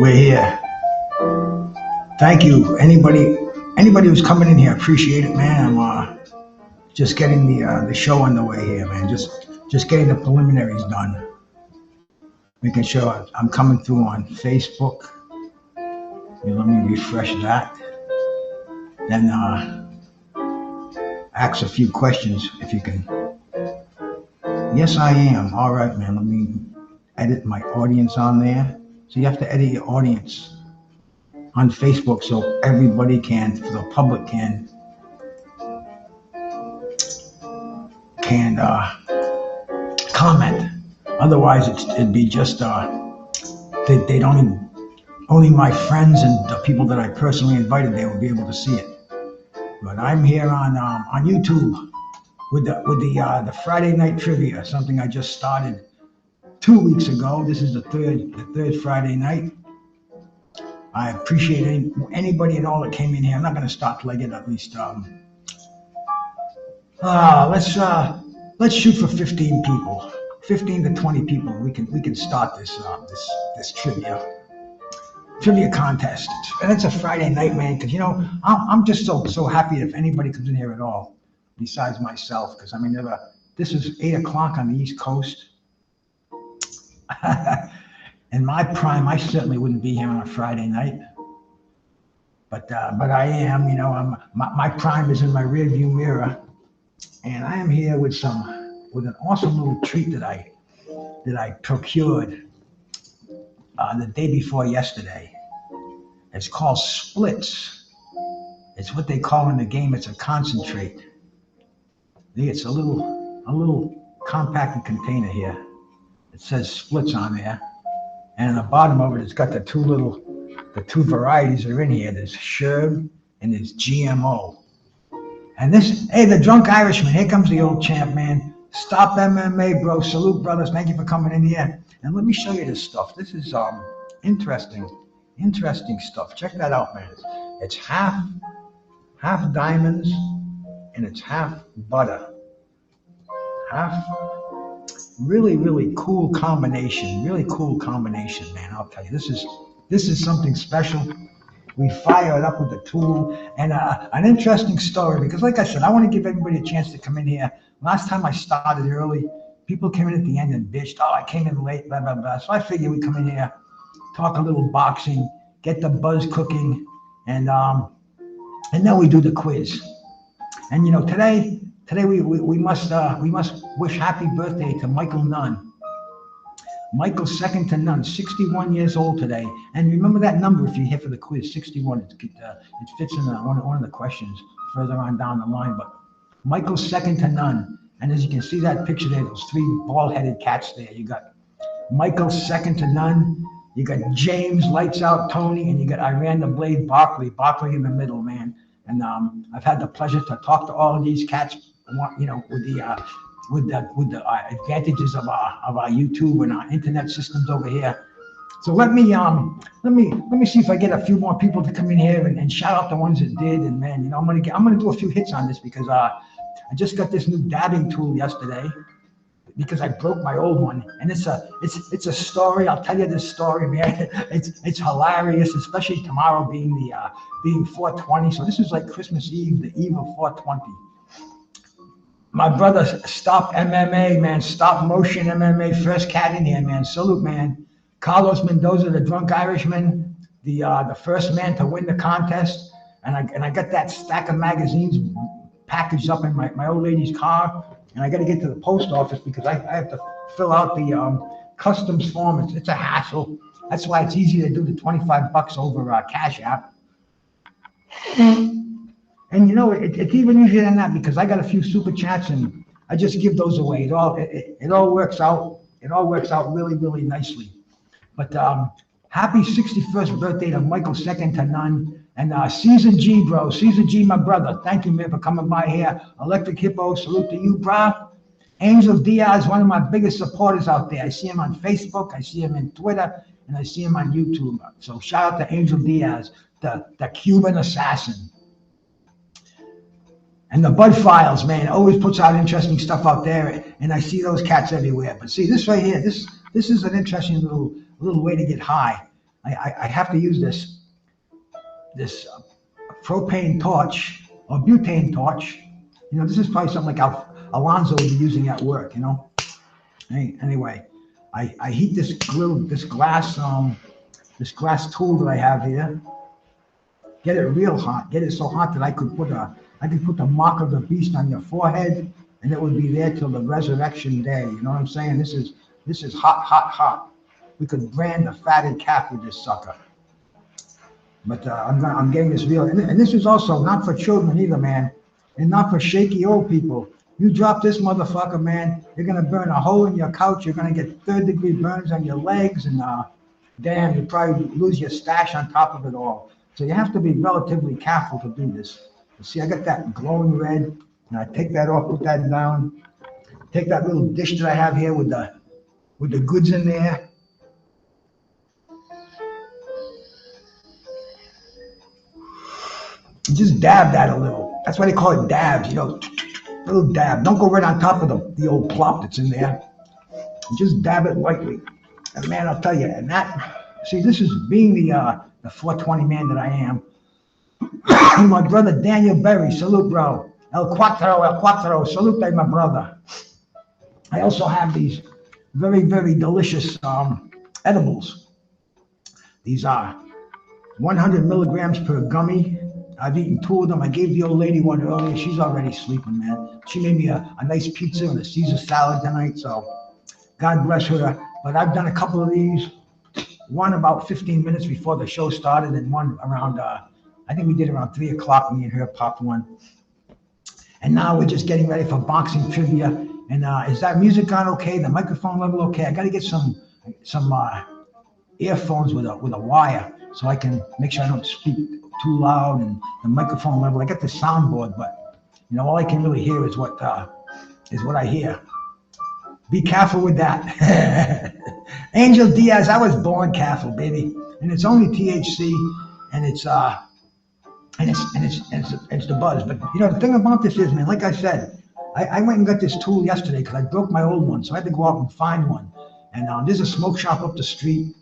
we're here. Thank you. Anybody who's coming in here, appreciate it, man. I'm just getting the show underway here, man. Just getting the preliminaries done. Making sure I'm coming through on Facebook. Let me refresh that. Then ask a few questions if you can. Yes, I am. All right, man. Let me edit my audience on there. So you have to edit your audience on Facebook so everybody can, the public can comment. Otherwise, it'd be just they don't even, only my friends and the people that I personally invited, they will be able to see it. But I'm here on YouTube with the Friday night trivia, something I just started 2 weeks ago. This is the third Friday night. I appreciate anybody and all that came in here. I'm not going to stop till I get at least let's shoot for 15 people, 15 to 20 people. We can start this trivia contest. And it's a Friday night, man, because I'm just so happy if anybody comes in here at all, besides myself, because this is 8 o'clock on the East Coast. In my prime, I certainly wouldn't be here on a Friday night, but I am. My prime is in my rearview mirror, and I am here with an awesome little treat that I procured the day before yesterday. It's called Splits. It's what they call in the game. It's a concentrate. It's a little compacted container here. It says Splits on there, and on the bottom of it, it's got the two varieties that are in here. There's Sherb and there's GMO. And the Drunk Irishman. Here comes the old champ, man. Stop MMA, bro. Salute, brothers. Thank you for coming in here. And let me show you this stuff. This is interesting stuff. Check that out, man. It's half diamonds and it's half butter. Really, really cool combination. Really cool combination, man. I'll tell you, this is something special. We fire it up with the tool, and an interesting story, because like I said, I want to give everybody a chance to come in here. Last time I started early, people came in at the end and bitched, I came in late, blah, blah, blah. So I figured we'd come in here, talk a little boxing, get the buzz cooking, and then we do the quiz. And today we must wish happy birthday to Michael Nunn. Michael's second to none, 61 years old today. And remember that number if you're here for the quiz, 61. It fits in one of the questions further on down the line. But Michael's second to none. And as you can see that picture there, those three bald-headed cats there. You got Michael's second to none. You got James, Lights Out Tony, and you got Iran the Blade Barkley in the middle, man. And I've had the pleasure to talk to all of these cats, with the advantages of our YouTube and our internet systems over here. So let me see if I get a few more people to come in here and shout out the ones that did. And man, I'm gonna do a few hits on this because I just got this new dabbing tool yesterday because I broke my old one, and it's a story. I'll tell you this story, man. It's hilarious, especially tomorrow being 420. So this is like Christmas Eve, the eve of 420. My brother, Stop MMA, man. Stop Motion MMA. First cat in here, man. Salute, man. Carlos Mendoza, the Drunk Irishman, the first man to win the contest. And I got that stack of magazines packaged up in my old lady's car. And I got to get to the post office because I have to fill out the customs form. It's a hassle. That's why it's easy to do the $25 over Cash App. And it's even easier than that because I got a few super chats and I just give those away. It all works out. It all works out really, really nicely. But happy 61st birthday to Michael second to none. And Caesar G, bro. Caesar G, my brother. Thank you, man, for coming by here. Electric Hippo, salute to you, bro. Angel Diaz, one of my biggest supporters out there. I see him on Facebook. I see him on Twitter. And I see him on YouTube. So shout out to Angel Diaz, the Cuban assassin. And the Bud Files, man, always puts out interesting stuff out there, and I see those cats everywhere. But see, this right here, this is an interesting little way to get high. I have to use this propane torch or butane torch. This is probably something like Alonzo would be using at work. Anyway, I heat this glass tool that I have here. Get it real hot. Get it so hot that I could put the mark of the beast on your forehead, and it would be there till the resurrection day. You know what I'm saying? This is hot, hot, hot. We could brand a fatted calf with this sucker. But I'm getting this real, and this is also not for children either, man, and not for shaky old people. You drop this motherfucker, man, you're gonna burn a hole in your couch. You're gonna get third-degree burns on your legs, and damn, you probably lose your stash on top of it all. So you have to be relatively careful to do this. You see, I got that glowing red, and I take that off, put that down. Take that little dish that I have here with the goods in there. Just dab that a little. That's why they call it dabs, little dab. Don't go right on top of the old plop that's in there. Just dab it lightly. And man, I'll tell you, and this is being the 420 man that I am. My brother Daniel Berry, salute, bro. El Cuatro, salute, my brother. I also have these very, very delicious edibles. These are 100 milligrams per gummy. I've eaten 2 of them. I gave the old lady one earlier. She's already sleeping, man. She made me a nice pizza and a Caesar salad tonight, so God bless her. But I've done a couple of these, one about 15 minutes before the show started, and one around, I think we did around 3 o'clock, me and her popped one. And now we're just getting ready for boxing trivia. And is that music on okay? The microphone level okay? I got to get some earphones with a wire so I can make sure I don't speak too loud, and the microphone level. I got the soundboard, but all I can really hear is what I hear. Be careful with that. Angel Diaz, I was born careful, baby, and it's only THC, and it's the buzz. But the thing about this is, man, like I said, I went and got this tool yesterday because I broke my old one, so I had to go out and find one. And there's a smoke shop up the street.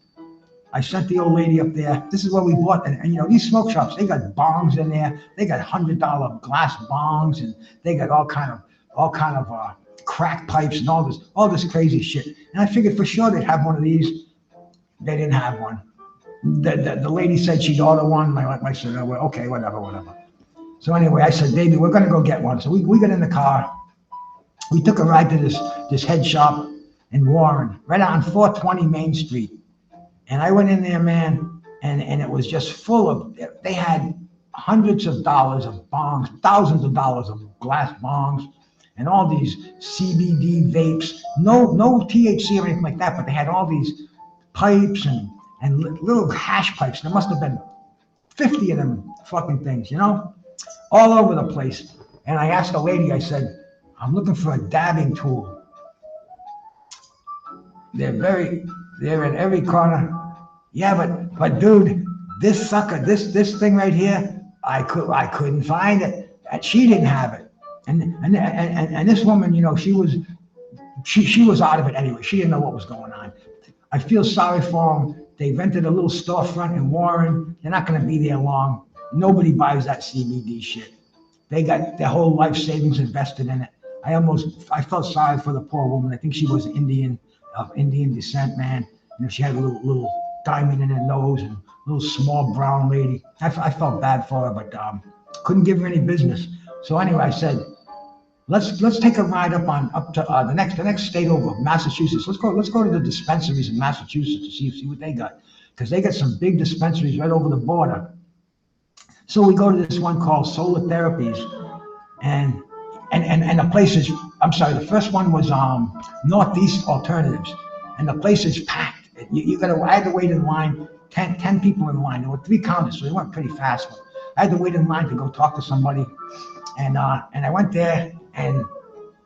I sent the old lady up there. This is what we bought. And these smoke shops, they got bongs in there. They got $100 glass bongs, and they got all kind of crack pipes and all this crazy shit. And I figured for sure they'd have one of these. They didn't have one. The lady said she'd order one. I said, oh, well, okay, whatever. So anyway, I said, baby, we're gonna go get one. So we got in the car. We took a ride to this head shop in Warren, right on 420 Main Street. And I went in there, man, and it was just full of, they had hundreds of dollars of bongs, thousands of dollars of glass bongs, and all these CBD vapes, no THC or anything like that, but they had all these pipes and little hash pipes. There must have been 50 of them fucking things, all over the place. And I asked the lady, I said, I'm looking for a dabbing tool. They're in every corner. Yeah, but dude, this sucker, this thing right here, I couldn't find it. And she didn't have it. And this woman, she was out of it anyway. She didn't know what was going on. I feel sorry for them. They rented a little storefront in Warren. They're not going to be there long. Nobody buys that CBD shit. They got their whole life savings invested in it. I felt sorry for the poor woman. I think she was Indian, of Indian descent, man. She had a little diamond in her nose and a little small brown lady. I felt bad for her, but couldn't give her any business. So anyway, I said, let's take a ride up to the next state over, Massachusetts. Let's go to the dispensaries in Massachusetts to see what they got, because they got some big dispensaries right over the border. So we go to this one called Solar Therapies, and the place is, the first one was Northeast Alternatives, and the place is packed. I had to wait in line, 10 people in line. There were 3 counters, so they went pretty fast. But I had to wait in line to go talk to somebody, and I went there, and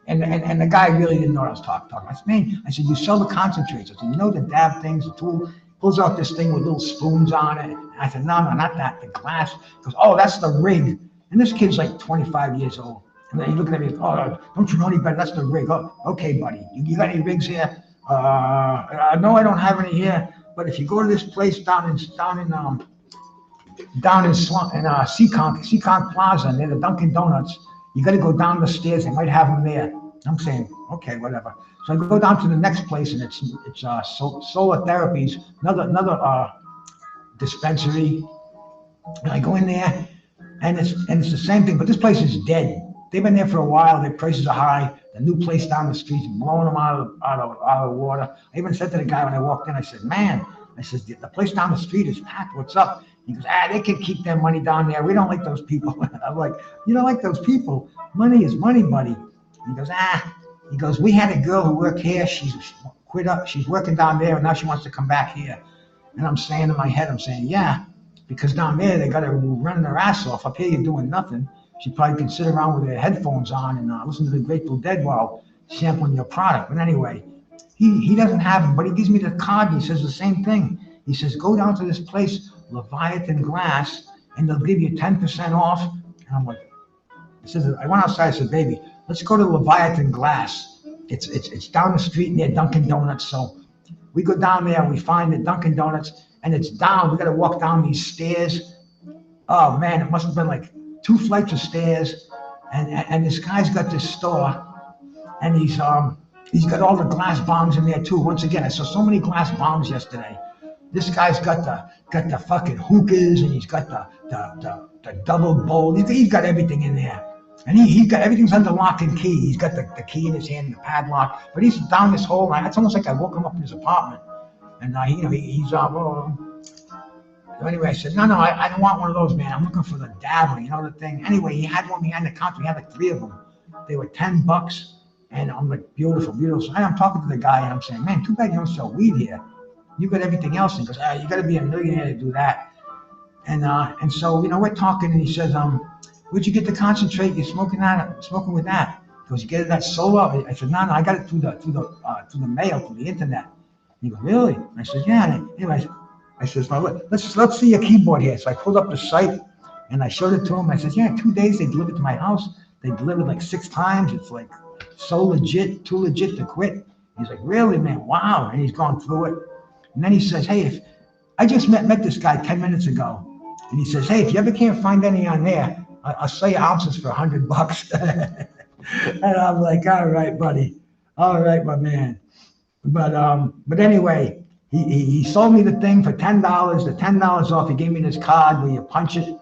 the guy really didn't know what I was talking. I said, man, you sell the concentrates. I said, the dab things, the tool. Pulls out this thing with little spoons on it. And I said, no, not that, the glass. He goes, oh, that's the rig. And this kid's like 25 years old. And then he's looking at me, oh, don't you know any better? That's the rig. Oh, okay, buddy. You got any rigs here? No, I don't have any here. but if you go to this place down in Seekonk Plaza near the Dunkin' Donuts, you got to go down the stairs. They might have them there. I'm saying, okay, whatever. So I go down to the next place, and it's Solar Therapies, another dispensary. And I go in there, and it's the same thing, but this place is dead. They've been there for a while. Their prices are high. The new place down the street is blowing them out of the water. I even said to the guy when I walked in, I said, man, the place down the street is packed. What's up? He goes, they can keep their money down there. We don't like those people. I'm like, you don't like those people? Money is money, buddy. He goes, He goes, we had a girl who worked here. She's quit up. She's working down there, and now she wants to come back here. And I'm saying in my head, yeah, because down there they got her running their ass off. Up here you're doing nothing. She probably can sit around with her headphones on and listen to the Grateful Dead while sampling your product. But anyway, he doesn't have them, but he gives me the card. And he says the same thing. He says, go down to this place, Leviathan Glass, and they'll give you 10% off. And I'm like, I went outside. I said, baby, let's go to Leviathan Glass. It's down the street near Dunkin' Donuts. So we go down there and we find the Dunkin' Donuts, and it's down. We got to walk down these stairs. Oh man, it must have been like 2 flights of stairs. And this guy's got this store, and he's got all the glass bombs in there too. Once again, I saw so many glass bombs yesterday. This guy's got the fucking hookahs, and he's got the double bowl. He's got everything in there. And he's got everything's under lock and key. He's got the key in his hand, the padlock. But he's down this whole line. It's almost like I woke him up in his apartment. And he's anyway, I said, no, I don't want one of those, man. I'm looking for the dabbling, the thing. Anyway, he had one behind the counter. He had like 3 of them. They were $10. And I'm like, beautiful. So I'm talking to the guy, and I'm saying, man, too bad you don't sell weed here. You got everything else. And he goes, you got to be a millionaire to do that. And so, we're talking, and he says, where'd you get the concentrate? You're smoking with that. He goes, you get it at Solar? I said, no, I got it through the mail, through the internet. He goes, really? And I said, yeah. And anyway, I said, well, let's see your keyboard here. So I pulled up the site, and I showed it to him. I said, yeah, 2 days they delivered to my house. They delivered like 6 times. It's like so legit, too legit to quit. He's like, really, man? Wow. And he's gone through it. And then he says, hey, if I just met this guy 10 minutes ago. And he says, hey, if you ever can't find any on there, I'll sell you ounces for $100. And I'm like, all right, buddy. All right, my man. But anyway, he sold me the thing for $10. The $10 off. He gave me this card where you punch it.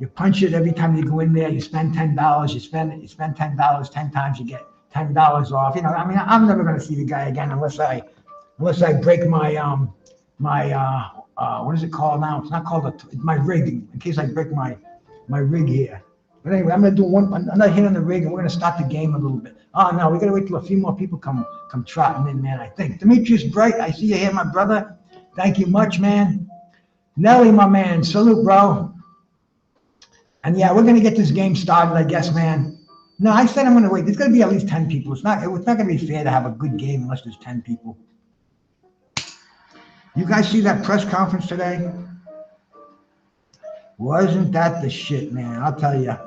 You punch it every time you go in there. You spend $10. You spend $10 10 times. You get $10 off. I'm never going to see the guy again unless I break my what is it called now? It's not called my rig. In case I break my rig here. But anyway, I'm gonna do another hit on the rig, and we're gonna start the game a little bit. Oh no, we gotta wait till a few more people come trotting in, man. I think Demetrius Bright, I see you here, my brother. Thank you much, man. Nelly, my man, salute, bro. And yeah, we're gonna get this game started, I guess, man. No, I said I'm gonna wait. There's gonna be at least 10 people. It's not gonna be fair to have a good game unless there's 10 people. You guys see that press conference today? Wasn't that the shit, man? I'll tell you.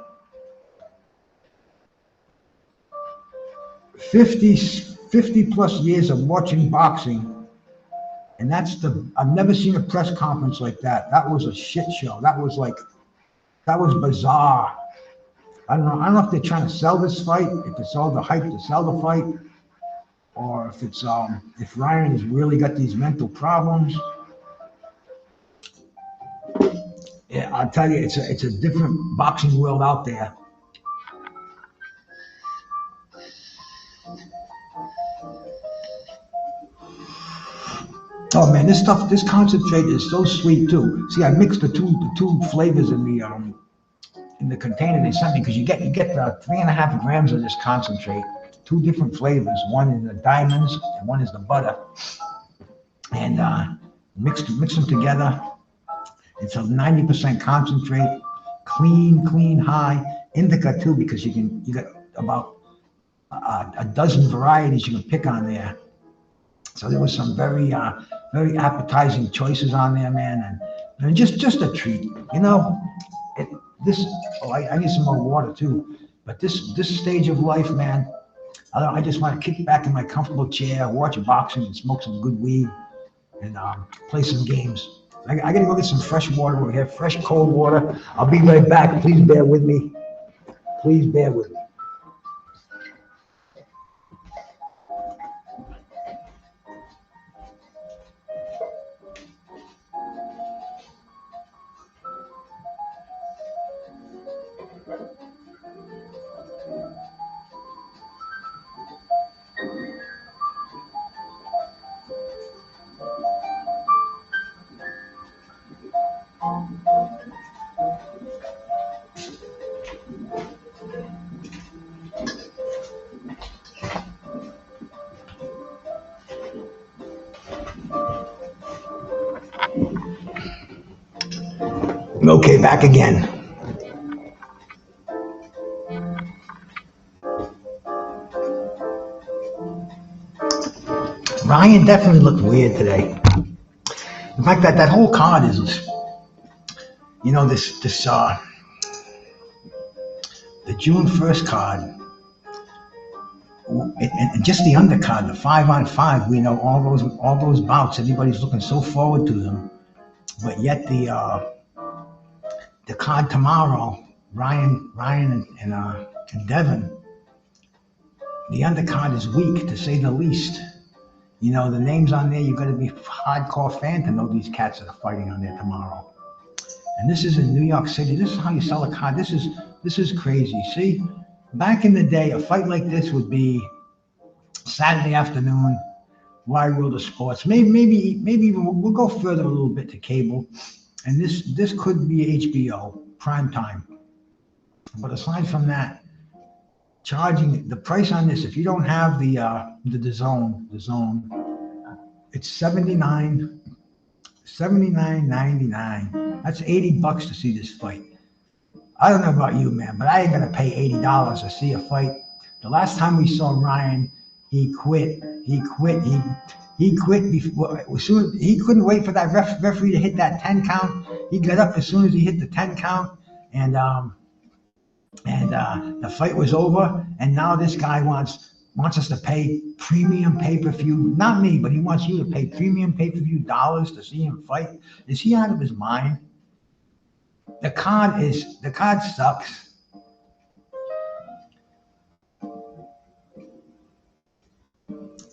50 plus years of watching boxing, and I've never seen a press conference like that. That was a shit show. That was bizarre. I don't know if they're trying to sell this fight, if it's all the hype to sell the fight, or if it's if Ryan has really got these mental problems. Yeah, I'll tell you, it's a different boxing world out there. Oh man, this concentrate is so sweet too. See, I mixed the two flavors in the container they sent me, because you get 3.5 grams of this concentrate, 2 different flavors. One is the diamonds and one is the butter, and mix them together. It's a 90% concentrate, clean, high indica too, because you got about a dozen varieties you can pick on there. So there was some very appetizing choices on there, man, and just a treat, I need some more water too. But this stage of life, man, I just want to kick back in my comfortable chair, watch boxing, and smoke some good weed. and play some games. I gotta go get some fresh water over here, fresh cold water. I'll be right back. Please bear with me. Please bear with me. Okay, back again. Ryan definitely looked weird today. In fact, that whole card is, the June 1st card, and just the undercard, the 5-on-5. We know all those bouts. Everybody's looking so forward to them, but yet the card tomorrow, Ryan and Devin, the undercard is weak to say the least. The names on there, you got to be a hardcore fan to know these cats that are fighting on there tomorrow. And this is in New York City. This is how you sell a card. This is crazy. See, back in the day, a fight like this would be Saturday afternoon, Wide World of Sports. Maybe even we'll go further a little bit to cable, and this could be HBO prime time. But aside from that, charging the price on this, if you don't have the zone, it's $79.99. That's $80 to see this fight. I don't know about you, man, but I ain't gonna pay $80 to see a fight. The last time we saw Ryan, he quit. He quit before. He couldn't wait for that referee to hit that 10 count. He got up as soon as he hit the 10 count, and the fight was over. And now this guy wants us to pay premium pay-per-view. Not me, but he wants you to pay premium pay-per-view dollars to see him fight. Is he out of his mind? The card sucks.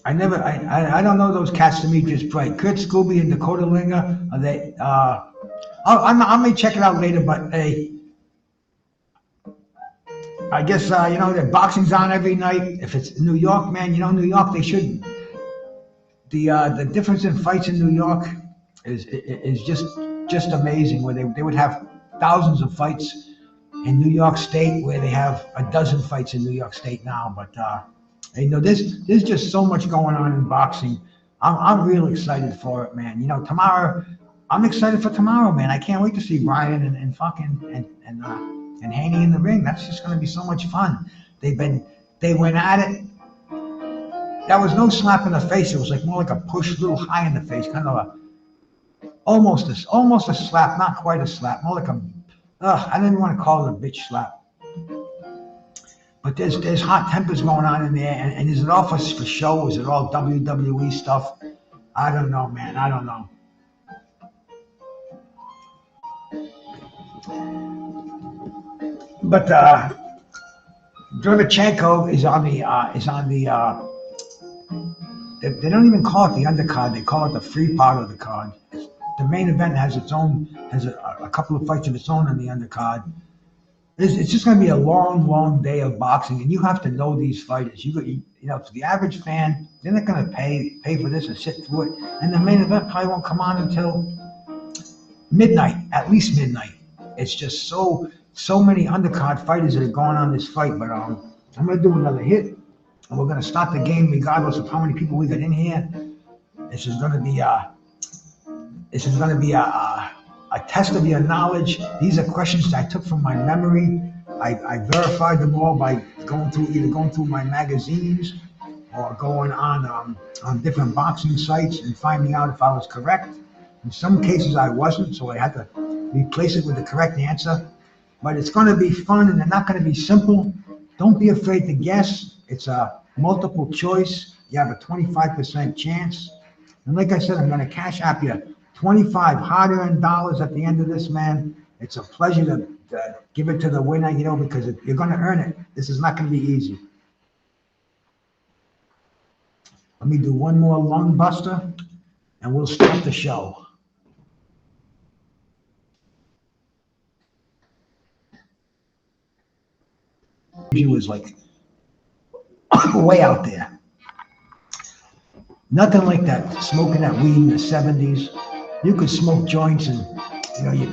I don't know those cats. Demetrius Bright, Kurt Scooby, and Dakota Linger. Are they? I may check it out later, but hey, I guess the boxing's on every night. If it's New York, man, New York, they should. The difference in fights in New York is just amazing. Where they would have thousands of fights in New York State, where they have a dozen fights in New York State now. But there's just so much going on in boxing. I'm really excited for it, man. Tomorrow, I'm excited for tomorrow, man. I can't wait to see Ryan and Haney in the ring. That's just going to be so much fun. They went at it. That was no slap in the face. It was more like a push, a little high in the face, kind of almost a slap, not quite a slap, more like I didn't want to call it a bitch slap. But there's hot tempers going on in there, and is it all for show? Is it all WWE stuff? I don't know, man. I don't know. But Derevchenko is on the they don't even call it the undercard. They call it the free part of the card. The main event has a couple of fights of its own on the undercard. It's just going to be a long day of boxing, and you have to know these fighters. For the average fan, they're not going to pay for this and sit through it. And the main event probably won't come on until midnight, at least midnight. It's just so many undercard fighters that are going on this fight. But I'm going to do another hit, and we're going to start the game regardless of how many people we got in here. This is going to be a test of your knowledge. These are questions that I took from my memory. I verified them all by going through my magazines or going on different boxing sites and finding out if I was correct. In some cases I wasn't, so I had to replace it with the correct answer. But it's going to be fun, and they're not going to be simple. Don't be afraid to guess. It's a multiple choice. You have a 25% chance. And like I said, I'm going to cash app you 25 hard-earned dollars at the end of this, man. It's a pleasure to give it to the winner, you know, because you're going to earn it. This is not going to be easy. Let me do one more lung buster, and we'll start the show. He was like way out there. Nothing like that. Smoking that weed in the 70s. You could smoke joints and, you know, you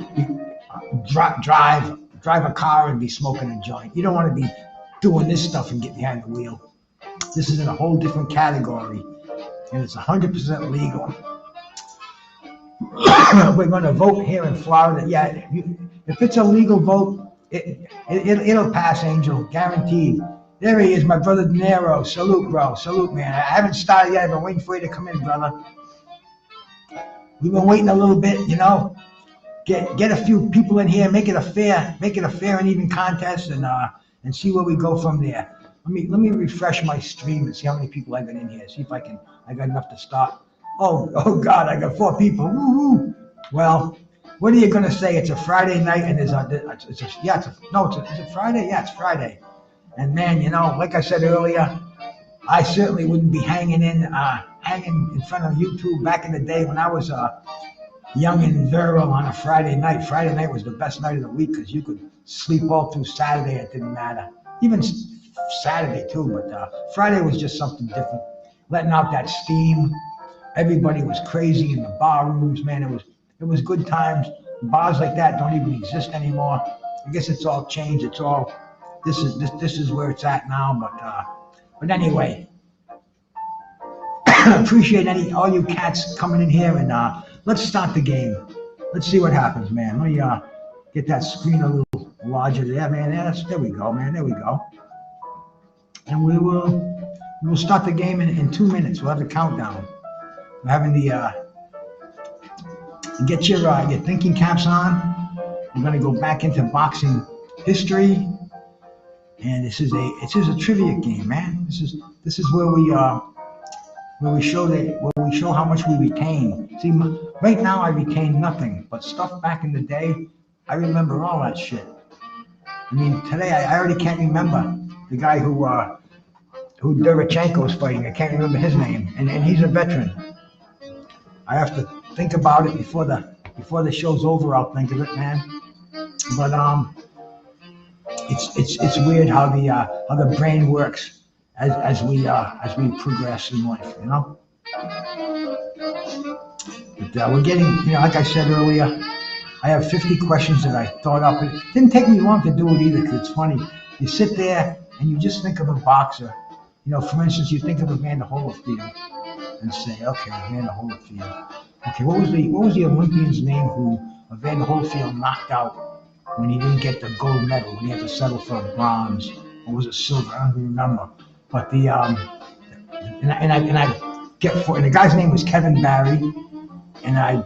drive a car and be smoking a joint. You don't want to be doing this stuff and get behind the wheel. This is in a whole different category, and it's 100% legal. We're going to vote here in Florida. Yeah, if it's a legal vote, it'll pass, Angel, guaranteed. There he is, my brother De Niro. Salute, bro. Salute, man. I haven't started yet. I've been waiting for you to come in, brother. We've been waiting a little bit, you know. Get a few people in here, make it a fair and even contest, and see where we go from there. Let me refresh my stream and see how many people I got in here. See if I got enough to start. Oh God, I got 4 people. Woo-hoo. Well, what are you gonna say? It's a Friday night, and is it Friday? Yeah, it's Friday. And man, you know, like I said earlier, I certainly wouldn't be hanging in front of YouTube back in the day when I was young and virile on a Friday night. Friday night was the best night of the week because you could sleep all through Saturday. It didn't matter. Even Saturday too, but Friday was just something different. Letting out that steam. Everybody was crazy in the bar rooms, man. It was good times. Bars like that don't even exist anymore. I guess it's all changed. It's all this is where it's at now. But anyway, appreciate all you cats coming in here, and let's start the game. Let's see what happens, man. Let me get that screen a little larger there, man. There we go, man. There we go. And we'll start the game in 2 minutes. We'll have the countdown. We're having get your thinking caps on. We're gonna go back into boxing history, and this is a trivia game, man. This is where we show how much we retain. See, right now I retain nothing, but stuff back in the day, I remember all that shit. I mean, today I already can't remember the guy who Derevchenko was fighting. I can't remember his name, and he's a veteran. I have to think about it before the show's over. I'll think of it, man. But it's weird how the brain works as we progress in life, you know. But we're getting, you know, like I said earlier, I have 50 questions that I thought up. It didn't take me long to do it either, because it's funny. You sit there and you just think of a boxer. You know, for instance, you think of Evander Holyfield and say, okay, Evander Holyfield. Okay, what was the Olympian's name who Evander Holyfield knocked out when he didn't get the gold medal, when he had to settle for a bronze, or was it silver? I don't remember. But the and the guy's name was Kevin Barry, and I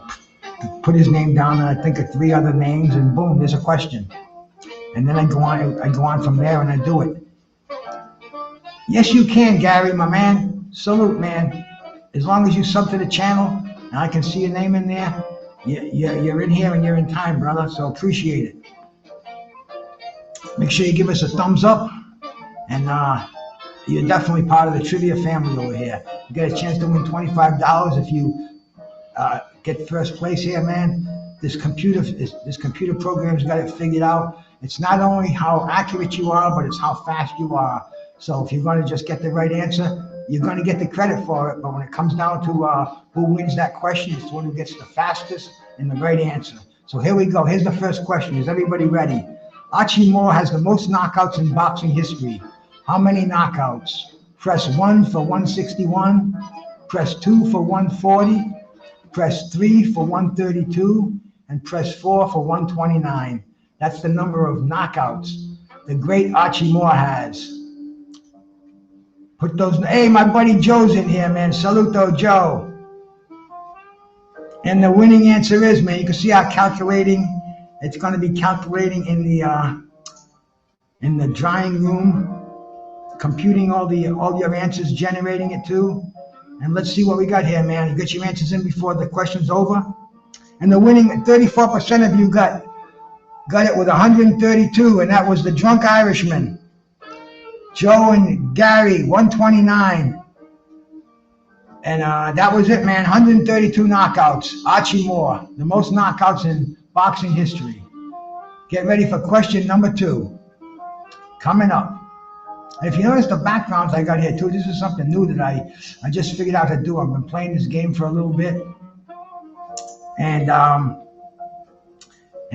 put his name down, and I think of 3 other names, and boom, there's a question. And then I go on from there, and I do it. Yes, you can, Gary, my man. Salute, man. As long as you sub to the channel and I can see your name in there, you're in here and you're in time, brother. So appreciate it. Make sure you give us a thumbs up, and you're definitely part of the trivia family over here. You get a chance to win $25 if you get first place here, man. This computer program's got it figured out. It's not only how accurate you are, but it's how fast you are. So if you're going to just get the right answer, you're going to get the credit for it. But when it comes down to who wins that question, it's the one who gets the fastest and the right answer. So here we go. Here's the first question. Is everybody ready? Archie Moore has the most knockouts in boxing history. How many knockouts? Press 1 for 161. Press 2 for 140. Press 3 for 132. And press 4 for 129. That's the number of knockouts the great Archie Moore has. Put those. Hey, my buddy Joe's in here, man. Saluto, Joe. And the winning answer is, man, you can see how calculating. It's going to be calculating in the drawing room, computing all your answers, generating it too. And let's see what we got here, man. You get your answers in before the question's over. And the winning, 34% of you got it with 132, and that was the Drunk Irishman. Joe and Gary, 129. And that was it, man. 132 knockouts. Archie Moore, the most knockouts in boxing history. Get ready for question number 2. Coming up. And if you notice the backgrounds I got here too, this is something new that I just figured out how to do. I've been playing this game for a little bit. And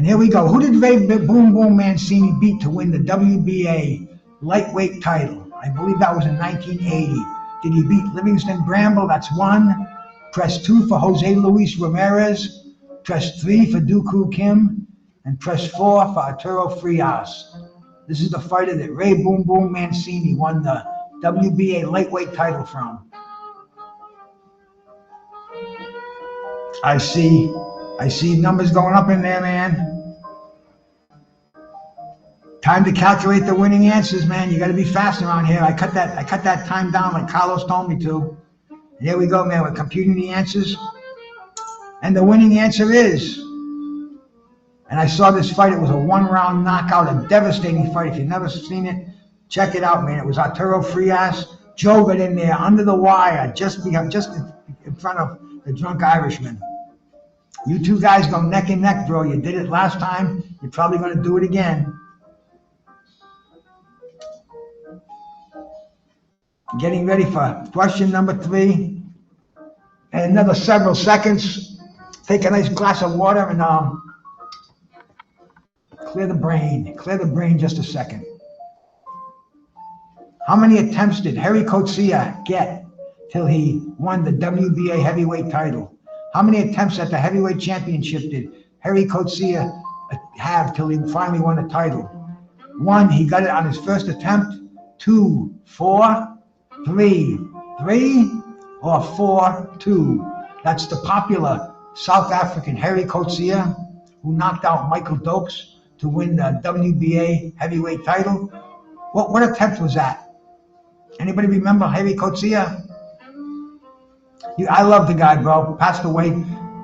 here we go. Who did Ray Boom Boom Mancini beat to win the WBA lightweight title? I believe that was in 1980. Did he beat Livingston Bramble? That's 1. Press 2 for Jose Luis Ramirez. Press 3 for Dooku Kim. And press 4 for Arturo Frias. This is the fighter that Ray Boom Boom Mancini won the WBA lightweight title from. I see numbers going up in there, man. Time to calculate the winning answers, man. You got to be fast around here. I cut that time down like Carlos told me to. And here we go, man. We're computing the answers. And the winning answer is, and I saw this fight, it was a 1-round knockout, a devastating fight. If you've never seen it, check it out, man. It was Arturo Frias. Joe got in there under the wire, just in front of the Drunk Irishman. You two guys go neck and neck, bro. You did it last time. You're probably going to do it again. Getting ready for question number 3. And another several seconds. Take a nice glass of water and clear the brain. Clear the brain just a second. How many attempts did Harry Coetzee get till he won the WBA heavyweight title? How many attempts at the heavyweight championship did Harry Coetzee have till he finally won the title? 1, he got it on his first attempt. 2, 4, 3, or 4, 2. That's the popular South African Harry Coetzee, who knocked out Michael Dokes to win the WBA heavyweight title. What attempt was that? Anybody remember Harry Coetzee? I love the guy, bro. Passed away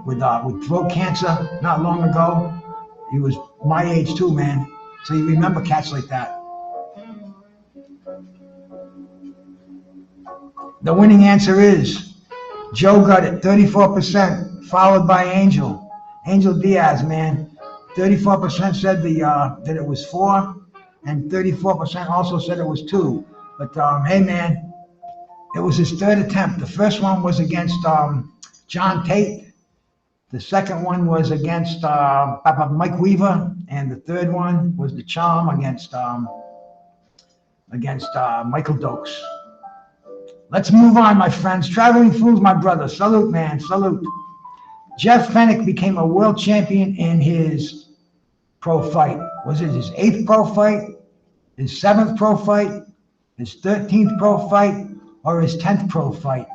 with throat cancer not long ago. He was my age too, man. So you remember cats like that. The winning answer is Joe got it, 34%, followed by Angel. Angel Diaz, man. 34% said that it was 4, and 34% also said it was 2. But hey, man, it was his 3rd attempt. The first one was against John Tate. The second one was against Mike Weaver, and the 3rd one was the charm against Michael Dokes. Let's move on, my friends. Traveling Fools, my brother. Salute, man. Salute. Jeff Fenech became a world champion in his pro fight. Was it his 8th pro fight, his 7th pro fight, his 13th pro fight, or his 10th pro fight?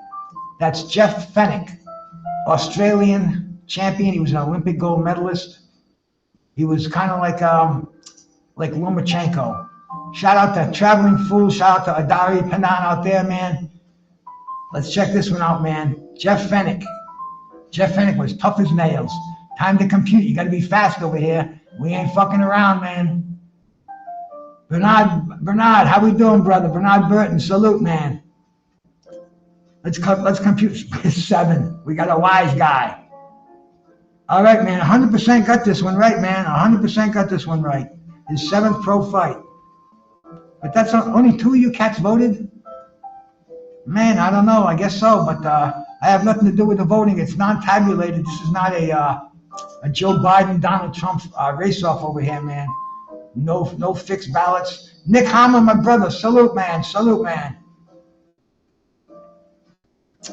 That's Jeff Fenech, Australian champion. He was an Olympic gold medalist. He was kind of like Lomachenko. Shout out to Traveling Fools. Shout out to Adari Panan out there, man. Let's check this one out, man. Jeff Fenech. Jeff Fenech was tough as nails. Time to compute. You got to be fast over here. We ain't fucking around, man. Bernard, how we doing, brother? Bernard Burton, salute, man. Let's compute 7. We got a wise guy. All right, man. 100% got this one right, man. 100% got this one right. His 7th pro fight. But that's only 2 of you cats voted? Man, I don't know. I guess so. But I have nothing to do with the voting. It's non-tabulated. This is not a Joe Biden, Donald Trump race-off over here, man. No fixed ballots. Nick Hammer, my brother. Salute, man. Salute, man.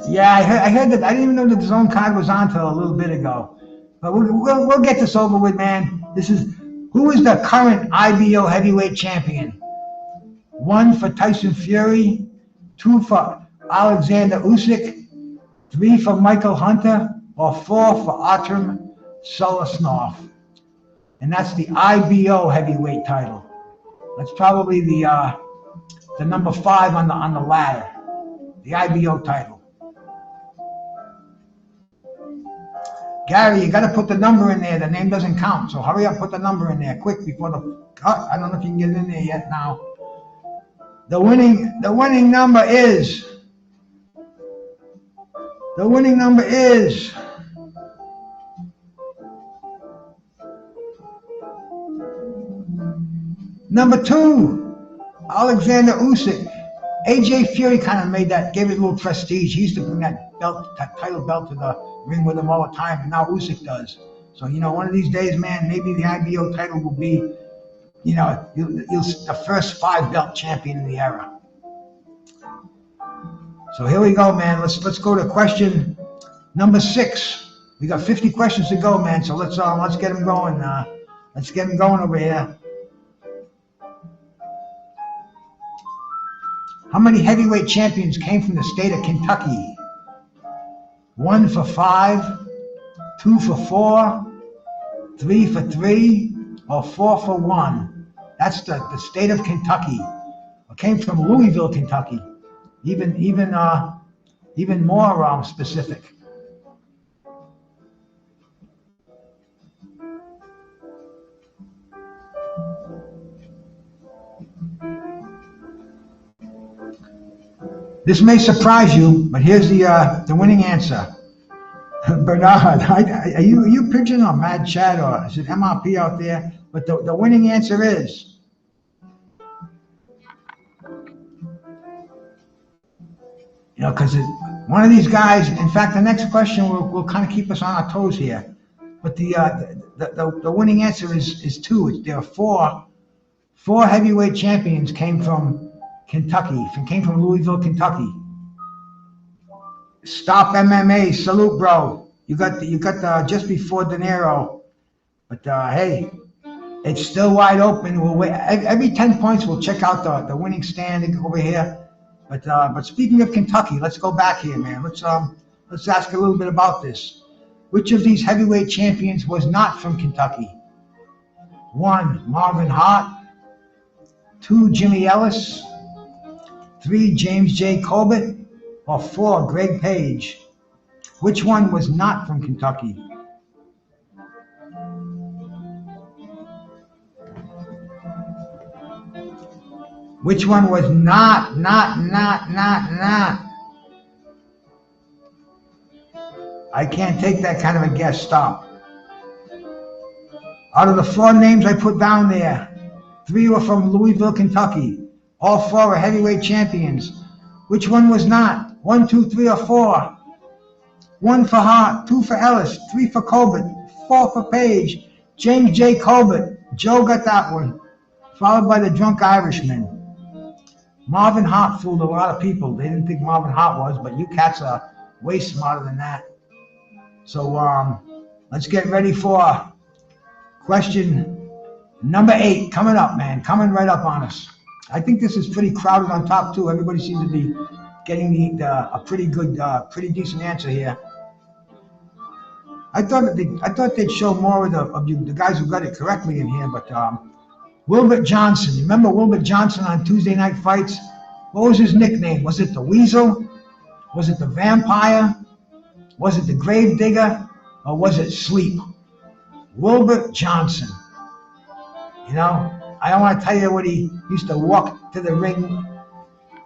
Yeah, I heard that. I didn't even know that the zone card was on till a little bit ago. But we'll get this over with, man. Who is the current IBO heavyweight champion? 1 for Tyson Fury, 2 for Alexander Usyk, 3 for Michael Hunter, or 4 for Artem Solasnov. And that's the IBO heavyweight title. That's probably the number 5 on the ladder, the IBO title. Gary, you got to put the number in there. The name doesn't count. So hurry up, put the number in there quick before the cut. I don't know if you can get it in there yet now. The winning number is number 2, Alexander Usyk. AJ Fury kind of gave it a little prestige. He used to bring that title belt to the ring with him all the time, and now Usyk does. So, one of these days, man, maybe the IBO title will be, you'll the first 5-belt champion in the era. So here we go, man. Let's go to question number 6. We got 50 questions to go, man. So let's get them going. Let's get them going over here. How many heavyweight champions came from the state of Kentucky? 1 for 5, 2 for 4, 3 for 3, or 4 for 1? That's the state of Kentucky. It came from Louisville, Kentucky. Even more specific. This may surprise you, but here's the winning answer. Bernard, are you pigeon or Mad Chat or is it MRP out there? But the winning answer is because one of these guys. In fact, the next question will kind of keep us on our toes here. But the winning answer is 2. There are four heavyweight champions came from Kentucky. Came from Louisville, Kentucky. Stop MMA, salute, bro. You got the just before De Niro, but hey, it's still wide open. We'll wait. Every 10 points, we'll check out the winning stand over here. But speaking of Kentucky, let's go back here, man. Let's ask a little bit about this. Which of these heavyweight champions was not from Kentucky? 1, Marvin Hart. 2, Jimmy Ellis. 3, James J. Corbett. Or 4, Greg Page. Which one was not from Kentucky? Which one was not? I can't take that kind of a guess. Stop. Out of the 4 names I put down there, 3 were from Louisville, Kentucky. All 4 are heavyweight champions. Which one was not? 1, 2, 3, or 4? 1 for Hart, 2 for Ellis, 3 for Colbert, 4 for Page. James J. Colbert. Joe got that one. Followed by the drunk Irishman. Marvin Hart fooled a lot of people. They didn't think Marvin Hart was, but you cats are way smarter than that. So let's get ready for question number 8 coming up, man. Coming right up on us. I think this is pretty crowded on top too. Everybody seems to be getting a pretty good, pretty decent answer here. I thought they'd show more of the guys who got it correctly in here, but Wilbert Johnson. Remember Wilbert Johnson on Tuesday Night Fights? What was his nickname? Was it the Weasel? Was it the Vampire? Was it the Grave Digger? Or was it Sleep? Wilbert Johnson. I don't want to tell you what he used to walk to the ring.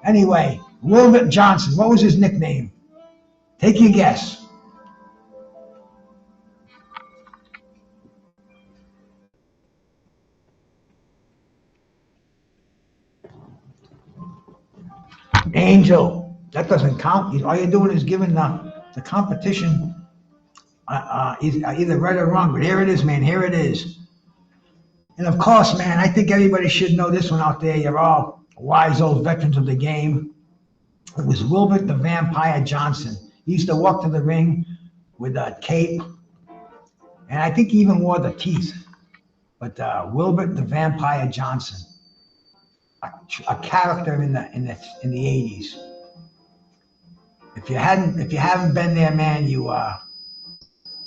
Anyway, Wilbert Johnson. What was his nickname? Take your guess. Angel. That doesn't count. All you're doing is giving the competition either right or wrong. But here it is, man. Here it is. And of course, man, I think everybody should know this one out there. You're all wise old veterans of the game. It was Wilbert the Vampire Johnson. He used to walk to the ring with a cape. And I think he even wore the teeth. But Wilbert the Vampire Johnson. A character in the 80s. If you haven't been there, man, you'll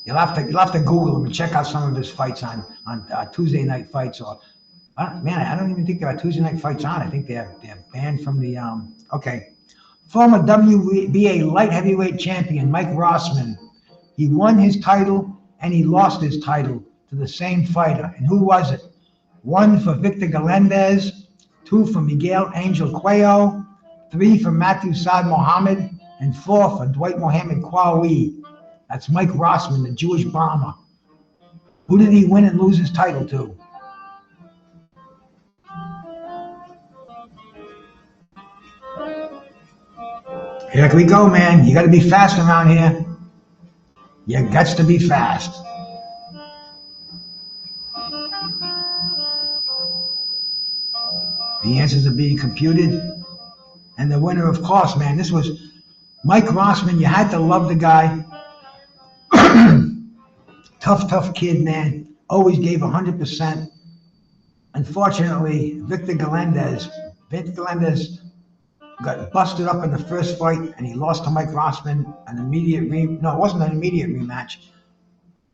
have to Google him and check out some of his fights on Tuesday Night Fights. Or man, I don't even think there are Tuesday Night Fights on. I think they're banned from the okay. Former WBA light heavyweight champion Mike Rossman. He won his title and he lost his title to the same fighter. And who was it? 1 for Victor Galindez, 2 for Miguel Angel Cuello, 3 for Matthew Saad Mohammed, and 4 for Dwight Mohammed Qawi. That's Mike Rossman, the Jewish bomber. Who did he win and lose his title to? Here we go, man. You got to be fast around here. You got to be fast. The answers are being computed. And the winner, of course, man, this was Mike Rossman. You had to love the guy. Tough kid, man. Always gave 100%. Unfortunately, Victor Galindez got busted up in the first fight, and he lost to Mike Rossman. No, it wasn't an immediate rematch.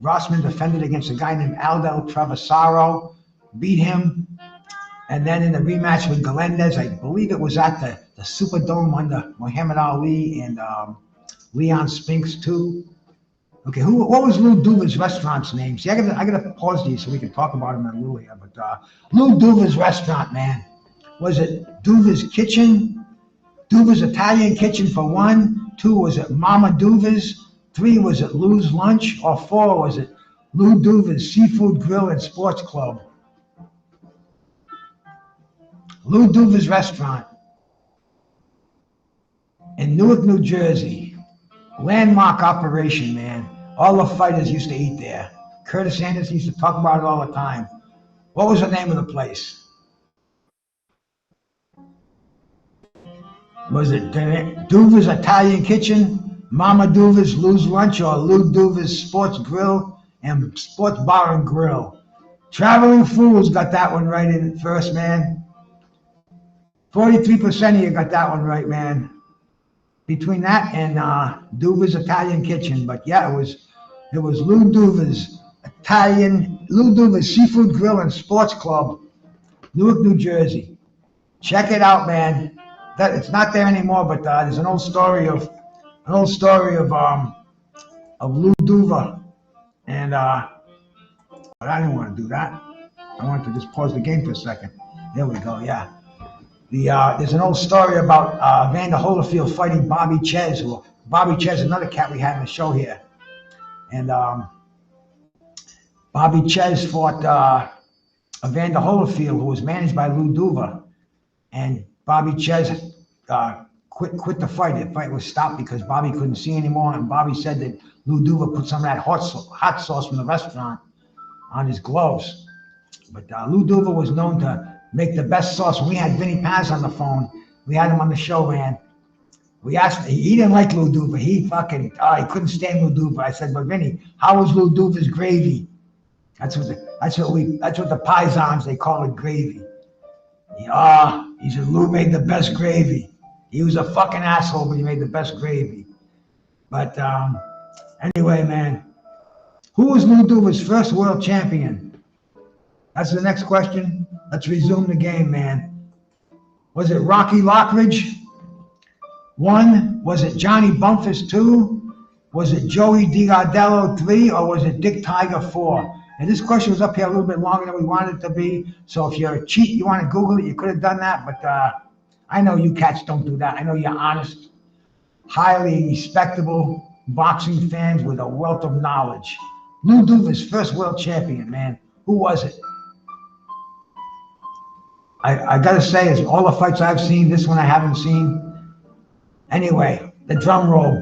Rossman defended against a guy named Aldo Travasaro, beat him, and then in the rematch with Galindez, I believe it was at the Superdome under Muhammad Ali and Leon Spinks too. Okay, what was Lou Duva's restaurant's name? See, I gotta pause these so we can talk about him in a little here. But Lou Duva's restaurant, man, was it Duva's Kitchen? Duva's Italian Kitchen for 1. 2, was it Mama Duva's? 3, was it Lou's Lunch? Or 4, was it Lou Duva's Seafood Grill and Sports Club? Lou Duva's restaurant in Newark, New Jersey. Landmark operation, man. All the fighters used to eat there. Curtis Anderson used to talk about it all the time. What was the name of the place? Was it Duva's Italian Kitchen, Mama Duva's Lou's Lunch, or Lou Duva's Sports Grill and Sports Bar and Grill? Traveling Fools got that one right in first, man. 43% of you got that one right, man. Between that and Duva's Italian Kitchen, but yeah, it was Lou Duva's Seafood Grill and Sports Club, Newark, New Jersey. Check it out, man. It's not there anymore, but there's an old story of Lou Duva, and but I didn't want to do that. I wanted to just pause the game for a second. There we go. Yeah. There's an old story about Evander Holyfield fighting Bobby Ches. Bobby Ches, another cat we had in the show here. And Bobby Ches fought Evander Holyfield, who was managed by Lou Duva. And Bobby Ches quit the fight. The fight was stopped because Bobby couldn't see anymore. And Bobby said that Lou Duva put some of that hot sauce from the restaurant on his gloves. But Lou Duva was known to make the best sauce. When we had Vinny Paz on the phone, we had him on the show, man. We asked, he didn't like Lou Duva. He couldn't stand Lou Duva. I said, but Vinny, how was Lou Duva's gravy? That's what the paisans, they call it gravy. He said, Lou made the best gravy. He was a fucking asshole, but he made the best gravy. But anyway, man, who was Lou Duva's first world champion? That's the next question. Let's resume the game, man. Was it Rocky Lockridge? 1. Was it Johnny Bumpus? 2. Was it Joey DiGardello? 3. Or was it Dick Tiger? 4. And this question was up here a little bit longer than we wanted it to be. So if you're a cheat, you want to Google it, you could have done that. But I know you cats don't do that. I know you're honest, highly respectable boxing fans with a wealth of knowledge. Lou Duva's first world champion, man. Who was it? I gotta say, it's all the fights I've seen, this one I haven't seen. Anyway, the drum roll.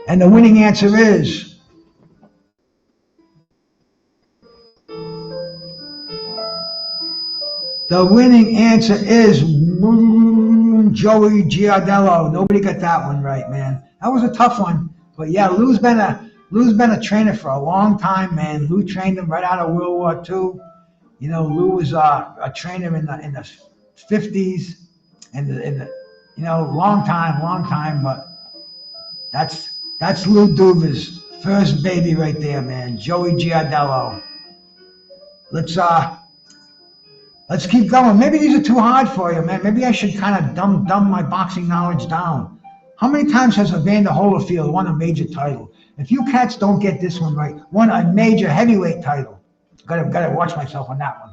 And the winning answer is Joey Giardello. Nobody got that one right, man. That was a tough one. But yeah, Lou's been a trainer for a long time, man. Lou trained him right out of World War II. You know, Lou was a trainer in the 50s and long time. But that's Lou Duva's first baby right there, man. Joey Giardello. Let's keep going. Maybe these are too hard for you, man. Maybe I should kind of dumb my boxing knowledge down. How many times has Evander Holyfield won a major title? If you cats don't get this one right, won a major heavyweight title. Gotta watch myself on that one.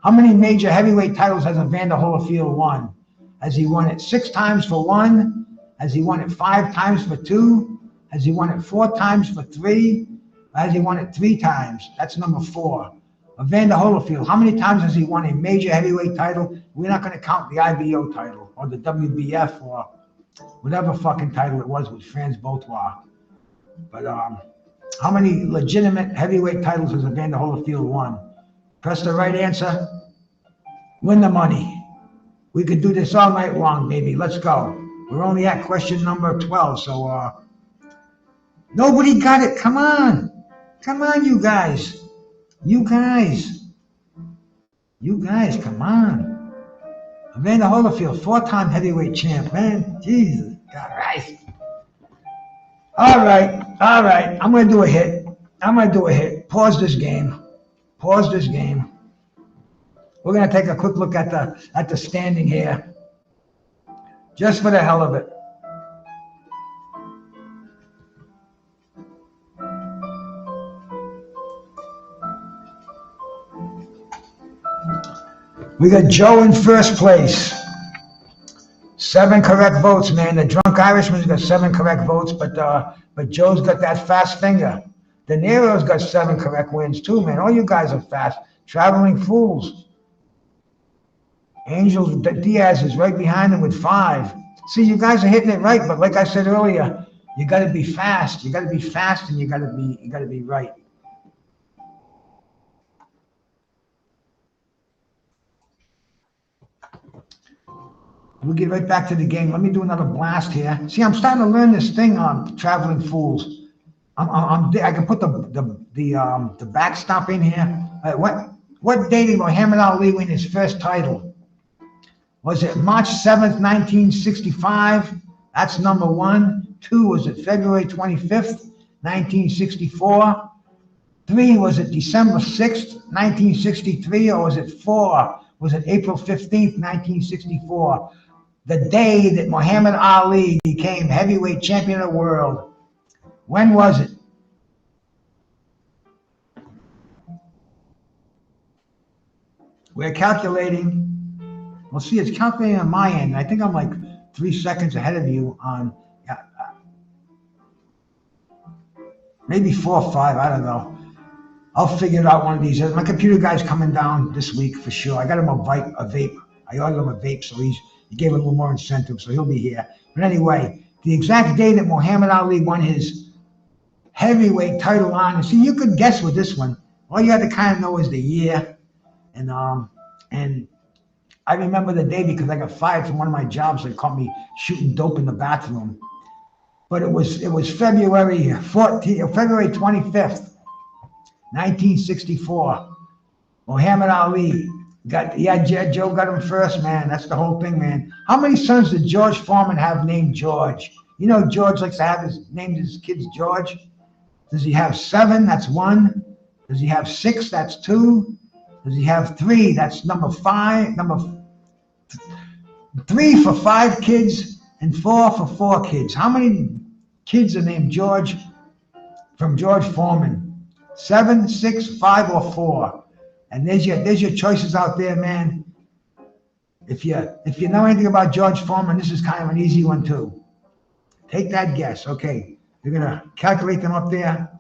How many major heavyweight titles has Evander Holyfield won? Has he won it 6 times for 1? Has he won it 5 times for 2? Has he won it 4 times for 3? Or has he won it 3 times? That's number 4. Evander Holyfield, how many times has he won a major heavyweight title? We're not going to count the IBO title or the WBF or whatever fucking title it was with Franz Botois. But how many legitimate heavyweight titles has Evander Holyfield won? Press the right answer. Win the money. We could do this all night long, baby. Let's go. We're only at question number 12, so nobody got it. Come on. Come on, you guys. You guys, come on. Evander Holyfield, 4-time heavyweight champ, man. Jesus Christ. All right. I'm going to do a hit. Pause this game. We're going to take a quick look at the standing here. Just for the hell of it. We got Joe in first place. 7 correct votes, man. The drunk Irishman's got 7 correct votes, but Joe's got that fast finger. De Niro's got 7 correct wins too, man. All you guys are fast. Traveling fools. Angel Diaz is right behind him with 5. See, you guys are hitting it right, but like I said earlier, you got to be fast. You got to be fast, and you got to be right. We'll get right back to the game. Let me do another blast here. See, I'm starting to learn this thing on Traveling Fools. I can put the backstop in here. What day did Muhammad Ali win his first title? Was it March 7th, 1965? That's number 1. 2, was it February 25th, 1964? 3, was it December 6th, 1963? Or was it 4? Was it April 15th, 1964? The day that Muhammad Ali became heavyweight champion of the world. When was it? We're calculating. Well, see, it's calculating on my end. I think I'm like 3 seconds ahead of you on maybe 4 or 5. I don't know. I'll figure it out one of these. My computer guy's coming down this week for sure. I got him a vape. I ordered him a vape, so he gave him a little more incentive, so he'll be here. But anyway, the exact day that Muhammad Ali won his heavyweight title on, and see, you could guess with this one. All you had to kind of know is the year, and I remember the day because I got fired from one of my jobs. They caught me shooting dope in the bathroom. But it was February 25th. 1964. Muhammad Ali Joe got him first, man. That's the whole thing, man. How many sons did George Foreman have named George? You know, George likes to have named his kids George. Does he have 7? That's 1. Does he have 6? That's 2. Does he have 3? That's number 5. Number 3 for 5 kids and 4 for 4 kids. How many kids are named George from George Foreman? 7, 6, 5, or 4. And there's your choices out there, man. If you know anything about George Foreman, this is kind of an easy one too. Take that guess. Okay, you're gonna calculate them up there.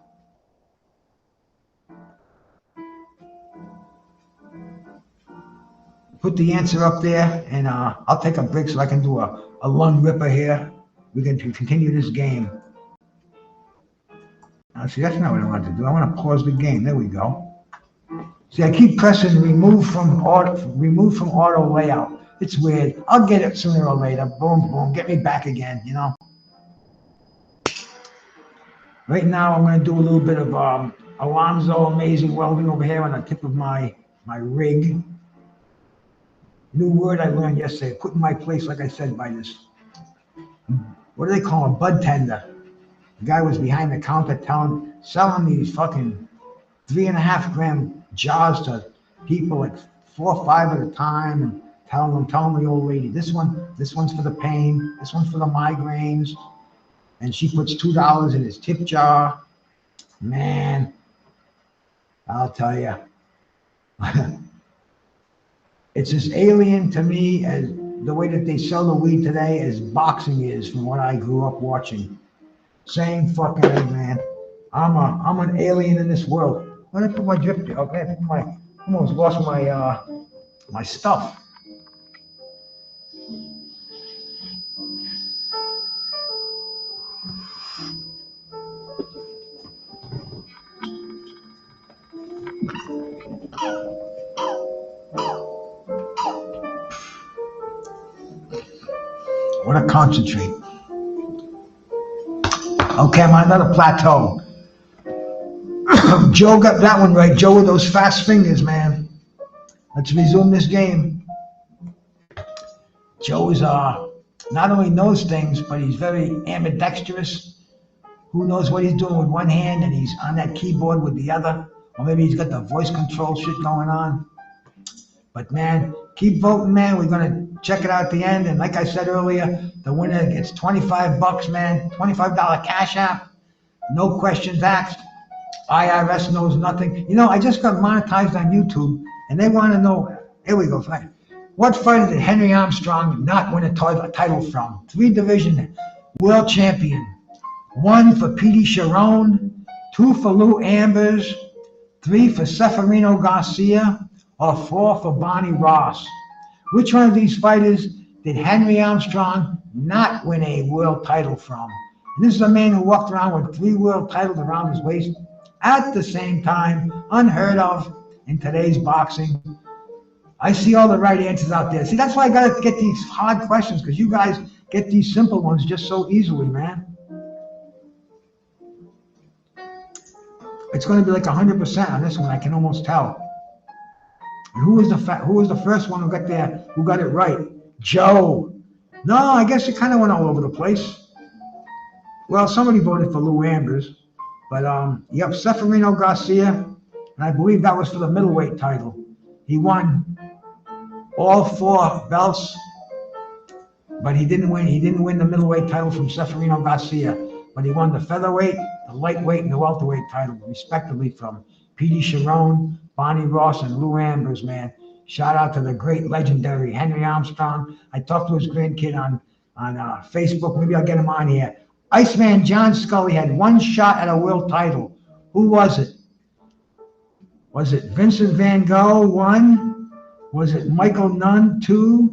Put the answer up there, and I'll take a break so I can do a lung ripper here. We can continue this game. See, that's not what I want to do. I want to pause the game. There we go. See, I keep pressing remove from auto layout. It's weird. I'll get it sooner or later. Boom, boom. Get me back again, you know. Right now, I'm going to do a little bit of Alonzo Amazing Welding over here on the tip of my rig. New word I learned yesterday. Put in my place, like I said, by this. What do they call him? Bud tender. The guy was behind the counter selling these fucking 3.5 gram jars to people at 4 or 5 at a time. And telling the old lady, this one's for the pain, this one's for the migraines, and she puts $2 in his tip jar. Man, I'll tell you, it's as alien to me as the way that they sell the weed today as boxing is from what I grew up watching. Same fucking thing, man. I'm an alien in this world. Let me put my drip there. Okay, I almost lost my stuff. What a concentrate. Okay, I'm on another plateau. Joe got that one right. Joe with those fast fingers, man. Let's resume this game. Joe is not only knows things, but he's very ambidextrous. Who knows what he's doing with one hand and he's on that keyboard with the other. Or maybe he's got the voice control shit going on. But man, keep voting, man. We're gonna check it out at the end. And like I said earlier, the winner gets $25, man. $25 Cash App. No questions asked. IRS knows nothing. You know, I just got monetized on YouTube, and they want to know. Here we go. Fine. What fighter did Henry Armstrong not win a title from? 3-division world champion. 1 for Petey Sharon, 2 for Lou Ambers, 3 for Seferino Garcia, or 4 for Bonnie Ross. Which one of these fighters did Henry Armstrong not win a world title from? And this is a man who walked around with 3 world titles around his waist at the same time, unheard of in today's boxing. I see all the right answers out there. See, that's why I got to get these hard questions, because you guys get these simple ones just so easily, man. It's going to be like 100% on this one, I can almost tell. And who was the first one who got it right? Joe. No, I guess it kind of went all over the place. Well, somebody voted for Lou Ambers, but yep, Seferino Garcia, and I believe that was for the middleweight title. He won all 4 belts, but he didn't win the middleweight title from Seferino Garcia, but he won the featherweight, the lightweight, and the welterweight title, respectively, from Petey Sharon, Bonnie Ross, and Lou Ambers, man. Shout out to the great, legendary Henry Armstrong. I talked to his grandkid on Facebook. Maybe I'll get him on here. Iceman John Scully had 1 shot at a world title. Who was it? Was it Vincent Van Gogh, 1? Was it Michael Nunn, 2?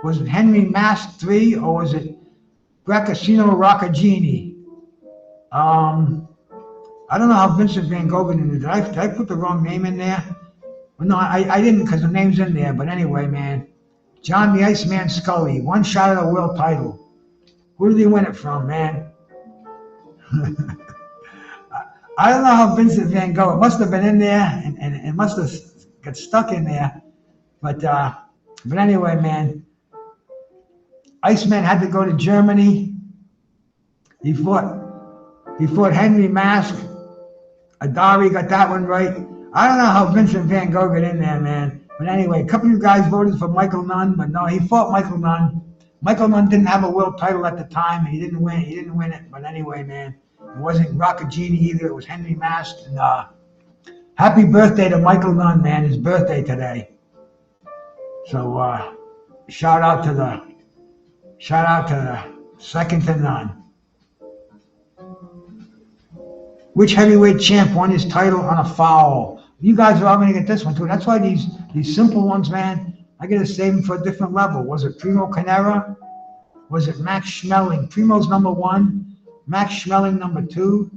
Was it Henry Mask, 3? Or was it Bracasino Roccaggini? I don't know how Vincent Van Gogh got in there. Did I put the wrong name in there? Well, no, I didn't, because the name's in there. But anyway, man, John the Iceman Scully, 1 shot at a world title. Who did he win it from, man? I don't know how Vincent Van Gogh, it must have been in there, and it must have got stuck in there. But anyway, man, Iceman had to go to Germany. He fought Henry Mask. Adari got that one right. I don't know how Vincent Van Gogh got in there, man. But anyway, a couple of you guys voted for Michael Nunn, but no, he fought Michael Nunn. Michael Nunn didn't have a world title at the time, and he didn't win it. But anyway, man, it wasn't Roccaggini either. It was Henry Mask. And happy birthday to Michael Nunn, man. His birthday today. So shout out to the second to none. Which heavyweight champ won his title on a foul? You guys are all going to get this one too. That's why these simple ones, man, I got to save them for a different level. Was it Primo Carnera? Was it Max Schmeling? Primo's number 1, Max Schmeling number 2,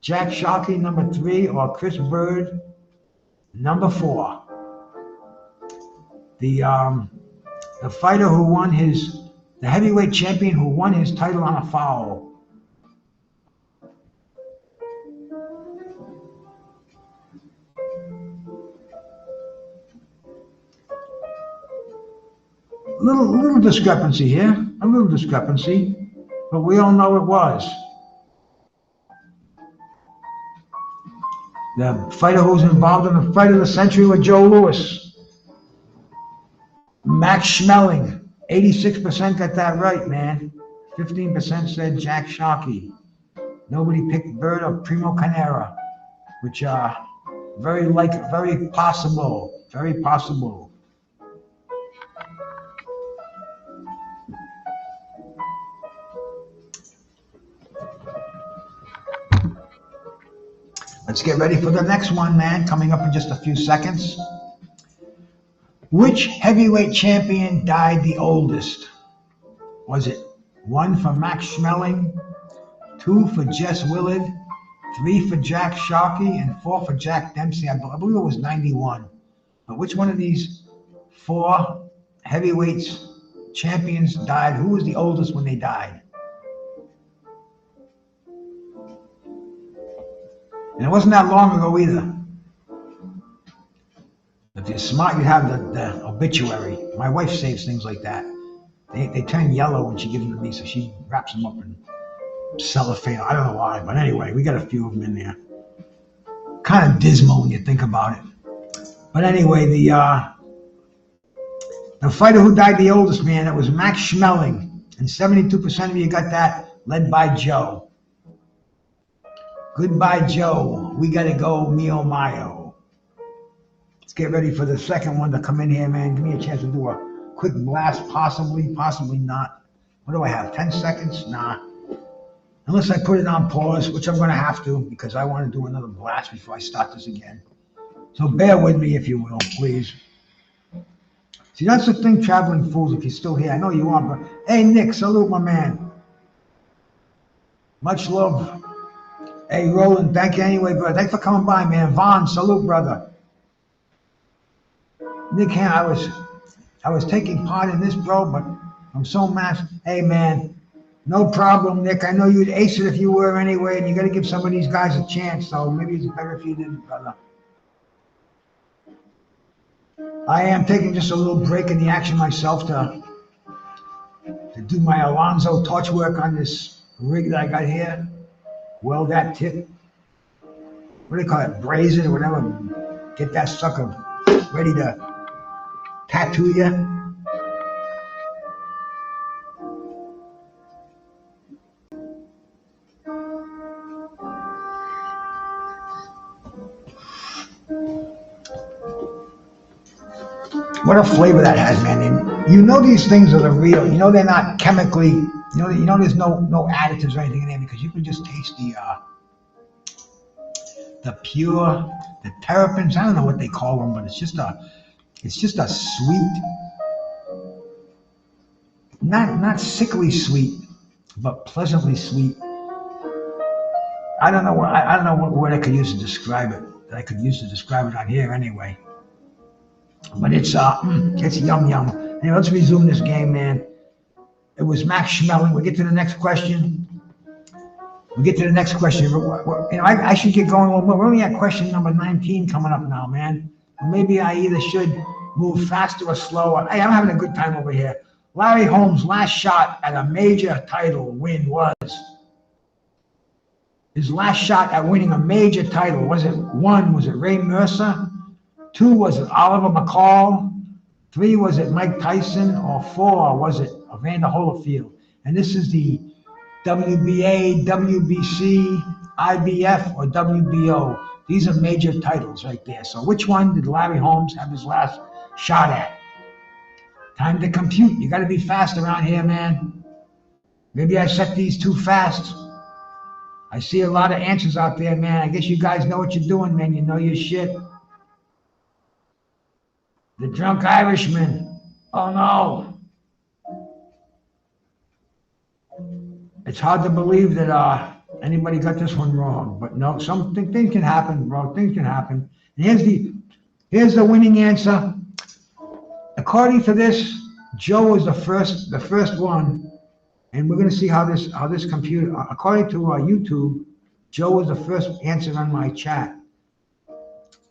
Jack Sharkey number 3, or Chris Bird number 4? The fighter who won the heavyweight champion who won his title on a foul. Little discrepancy here, but we all know it was. The fighter who was involved in the fight of the century with Joe Louis. Max Schmeling, 86% got that right, man. 15% said Jack Sharkey. Nobody picked Bird or Primo Carnera, which are very possible, very possible. Let's get ready for the next one, man, coming up in just a few seconds. Which heavyweight champion died the oldest? Was it 1 for Max Schmeling, 2 for Jess Willard, 3 for Jack Sharkey, and 4 for Jack Dempsey? I believe it was 91. But which one of these 4 heavyweights champions died? Who was the oldest when they died? And it wasn't that long ago either. If you're smart, you have the obituary. My wife saves things like that. They turn yellow when she gives them to me, so she wraps them up in cellophane. I don't know why, but anyway, we got a few of them in there. Kind of dismal when you think about it. But anyway, the fighter who died the oldest, man, it was Max Schmeling. And 72% of you got that, led by Joe. Goodbye, Joe. We got to go, mio mio. Let's get ready for the second one to come in here, man. Give me a chance to do a quick blast, possibly not. What do I have, 10 seconds? Nah. Unless I put it on pause, which I'm going to have to because I want to do another blast before I start this again. So bear with me, if you will, please. See, that's the thing, traveling fools, if you're still here. I know you are, but hey, Nick, salute, my man. Much love. Hey, Roland, thank you anyway, brother. Thanks for coming by, man. Vaughn, salute, brother. Nick, I was taking part in this, bro, but I'm so mad. Hey, man, no problem, Nick. I know you'd ace it if you were anyway, and you got to give some of these guys a chance, so maybe it's better if you didn't, brother. I am taking just a little break in the action myself to do my Alonzo torch work on this rig that I got here. Weld that tip. What do they call it? Braze it or whatever. Get that sucker ready to tattoo you. What a flavor that has, man. And you know these things are the real. You know they're not chemically. You know there's no additives or anything in there because you can just taste the pure, the terpenes. I don't know what they call them, but it's just a sweet, not sickly sweet, but pleasantly sweet. I don't know what word I could use to describe it. That I could use to describe it on here anyway. But it's yum yum. Anyway, let's resume this game, man. It was Max Schmeling. We'll get to the next question. I should get going. We're only at question number 19 coming up now, man. Maybe I either should move faster or slower. Hey, I'm having a good time over here. Larry Holmes' last shot at a major title win was. His last shot at winning a major title, was it 1, was it Ray Mercer? 2, was it Oliver McCall? 3, was it Mike Tyson? Or 4, was it Evander Holyfield? And this is the WBA, WBC, IBF, or WBO. These are major titles right there. So which one did Larry Holmes have his last shot at? Time to compute. You got to be fast around here, man. Maybe I set these too fast. I see a lot of answers out there, man. I guess you guys know what you're doing, man. You know your shit. The Drunk Irishman. Oh, no. It's hard to believe that anybody got this one wrong. But no, things can happen, bro. Things can happen. And here's the winning answer. According to this, Joe was the first one. And we're going to see how this computer, according to YouTube, Joe was the first answer on my chat.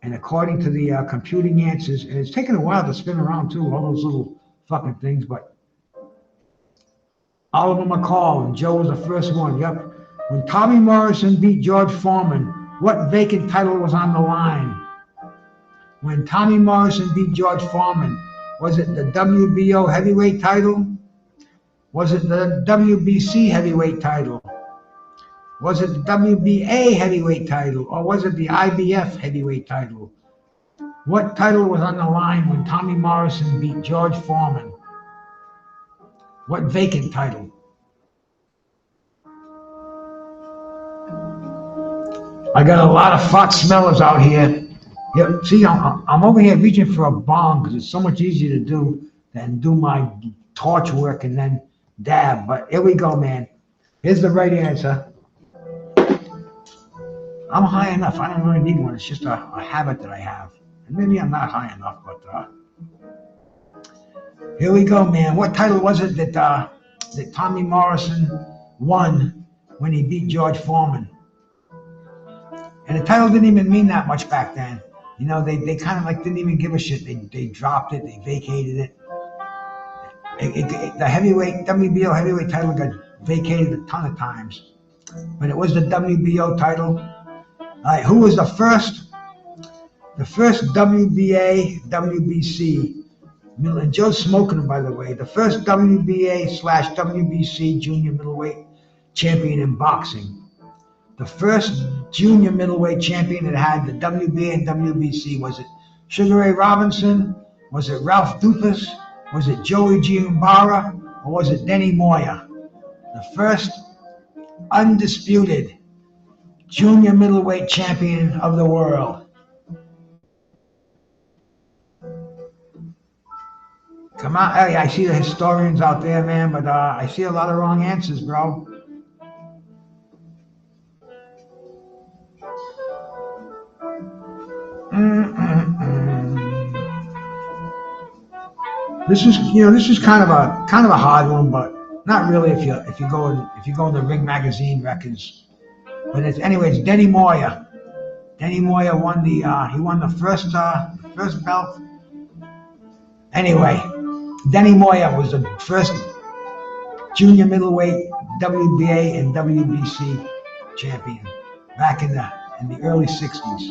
And according to the computing answers, and it's taken a while to spin around too, all those little fucking things, but Oliver McCall, and Joe was the first one. Yep. When Tommy Morrison beat George Foreman, what vacant title was on the line? When Tommy Morrison beat George Foreman, Was it the WBO heavyweight title? Was it the WBC heavyweight title? Was it the WBA heavyweight title? Or was it the IBF heavyweight title? What title was on the line when Tommy Morrison beat George Foreman? What vacant title? I got a lot of fart smellers out here. Yeah, see, I'm over here reaching for a bomb because it's so much easier to do than do my torch work and then dab. But here we go, man. Here's the right answer. I'm high enough. I don't really need one. It's just a habit that I have. And maybe I'm not high enough, but here we go, man. What title was it that Tommy Morrison won when he beat George Foreman? And the title didn't even mean that much back then. You know, they kind of like didn't even give a shit. They dropped it. They vacated it. The heavyweight WBO heavyweight title got vacated a ton of times, but it was the WBO title. All right, who was the first WBA WBC? And Joe's smoking them, by the way. The first WBA/WBC junior middleweight champion in boxing. The first junior middleweight champion that had the WBA and WBC, was it Sugar Ray Robinson? Was it Ralph Dupas? Was it Joey Giambara? Or was it Denny Moyer? The first undisputed junior middleweight champion of the world. Come on, hey, I see the historians out there, man, but I see a lot of wrong answers, bro. This is kind of a hard one, but not really if you go in the Ring Magazine records. But it's Denny Moyer. Denny Moyer won the first belt. Anyway, Denny Moyer was the first junior middleweight WBA and WBC champion back in the early 60s.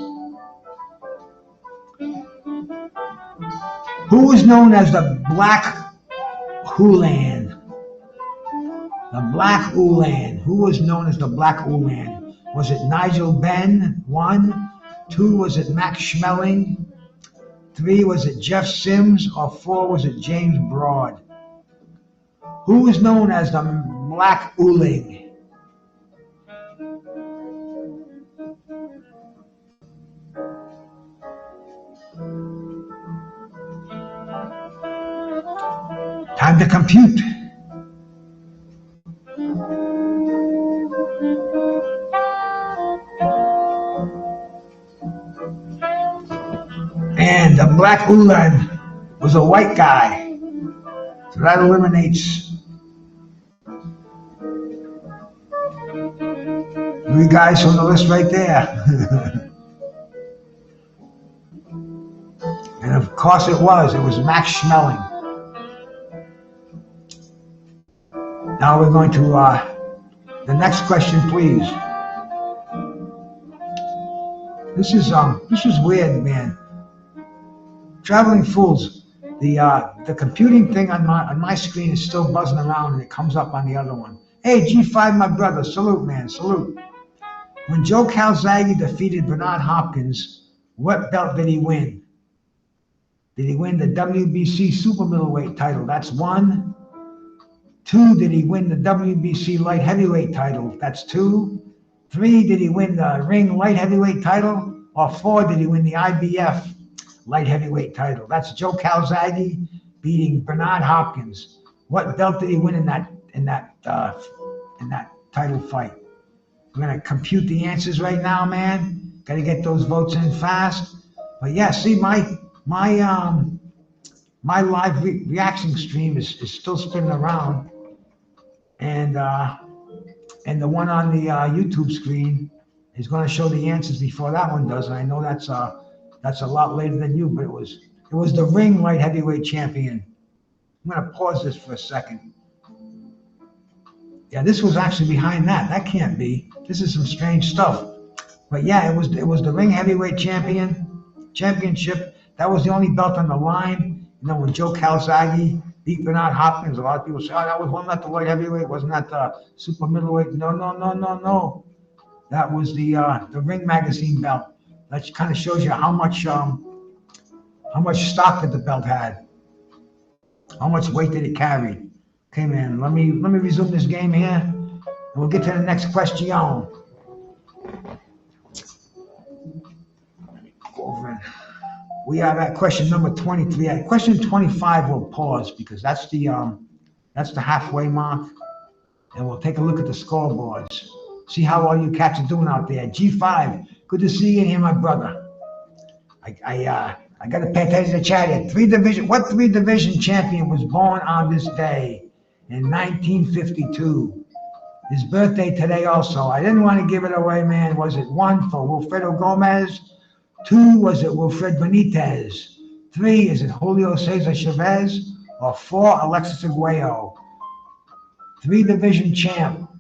Who was known as the Black Hulan? The Black Hulan. Who was known as the Black Hulan? Was it Nigel Benn? 1. 2, was it Max Schmeling? 3, was it Jeff Sims? Or 4, was it James Broad? Who was known as the Black Hulan? Time to compute. And the Black Hulan was a white guy. So that eliminates 3 guys from the list right there. And of course it was Max Schmeling. Now we're going to the next question, please. This is weird, man. Traveling Fools. The computing thing on my screen is still buzzing around, and it comes up on the other one. Hey, G5, my brother, salute, man, salute. When Joe Calzaghe defeated Bernard Hopkins, what belt did he win? Did he win the WBC super middleweight title? That's 1. 2, did he win the WBC light heavyweight title? That's 2. 3, did he win the ring light heavyweight title? Or 4, did he win the IBF light heavyweight title? That's Joe Calzaghe beating Bernard Hopkins. What belt did he win in that title fight? I'm gonna compute the answers right now, man. Got to get those votes in fast. But yeah, see, my live reaction stream is still spinning around, and the one on the YouTube screen is going to show the answers before that one does. And I know that's a lot later than you, but it was the ring light heavyweight champion. I'm going to pause this for a second. Yeah, this was actually behind that. That can't be. This is some strange stuff. But yeah, it was the ring heavyweight championship. That was the only belt on the line. You know, when Joe Calzaghe beat Bernard Hopkins, a lot of people say, oh, wasn't that the light heavyweight? Wasn't that the super middleweight? No. That was the Ring Magazine belt. That kind of shows you how much stock that the belt had, how much weight that it carried. Okay, man, let me resume this game here, and we'll get to the next question. We are at question number 23. At question 25, we'll pause because that's the halfway mark, and we'll take a look at the scoreboards. See how all you cats are doing out there. G5, good to see you in here, my brother. I got to pay attention to the chat here. What three division champion was born on this day in 1952? His birthday today also. I didn't want to give it away, man. Was it 1 for Wilfredo Gomez? 2, was it Wilfred Benitez? 3, is it Julio Cesar Chavez? Or 4, Alexis Arguello? 3 division champ.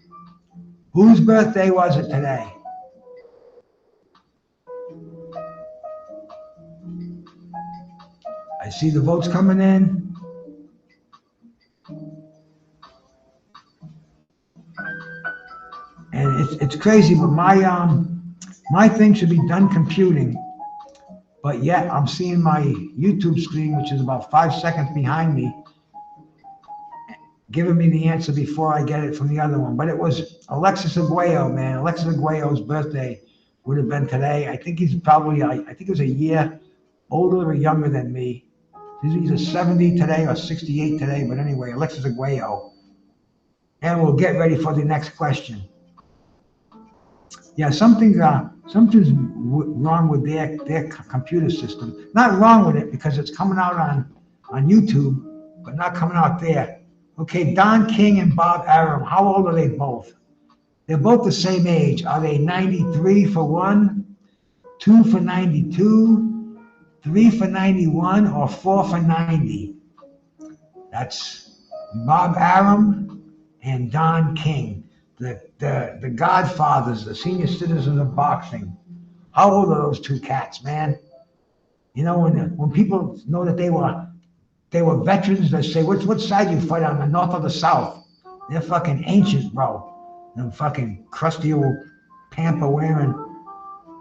Whose birthday was it today? I see the votes coming in. And it's crazy, but my thing should be done computing. But yet I'm seeing my YouTube screen, which is about 5 seconds behind me, giving me the answer before I get it from the other one. But it was Alexis Arguello, man. Alexis Arguello's birthday would have been today. I think he's probably, I think he was a year older or younger than me. He's a 70 today or 68 today. But anyway, Alexis Arguello. And we'll get ready for the next question. Yeah, something's wrong with their computer system. Not wrong with it because it's coming out on YouTube, but not coming out there. Okay, Don King and Bob Arum, how old are they both? They're both the same age. Are they 93 for 1, 2 for 92, 3 for 91, or 4 for 90? That's Bob Arum and Don King, the godfathers, the senior citizens of boxing. How old are those two cats, man? You know, when people know that they were veterans, they say, what side you fight on, the north or the south? They're fucking ancient, bro. Them fucking crusty old pamper wearing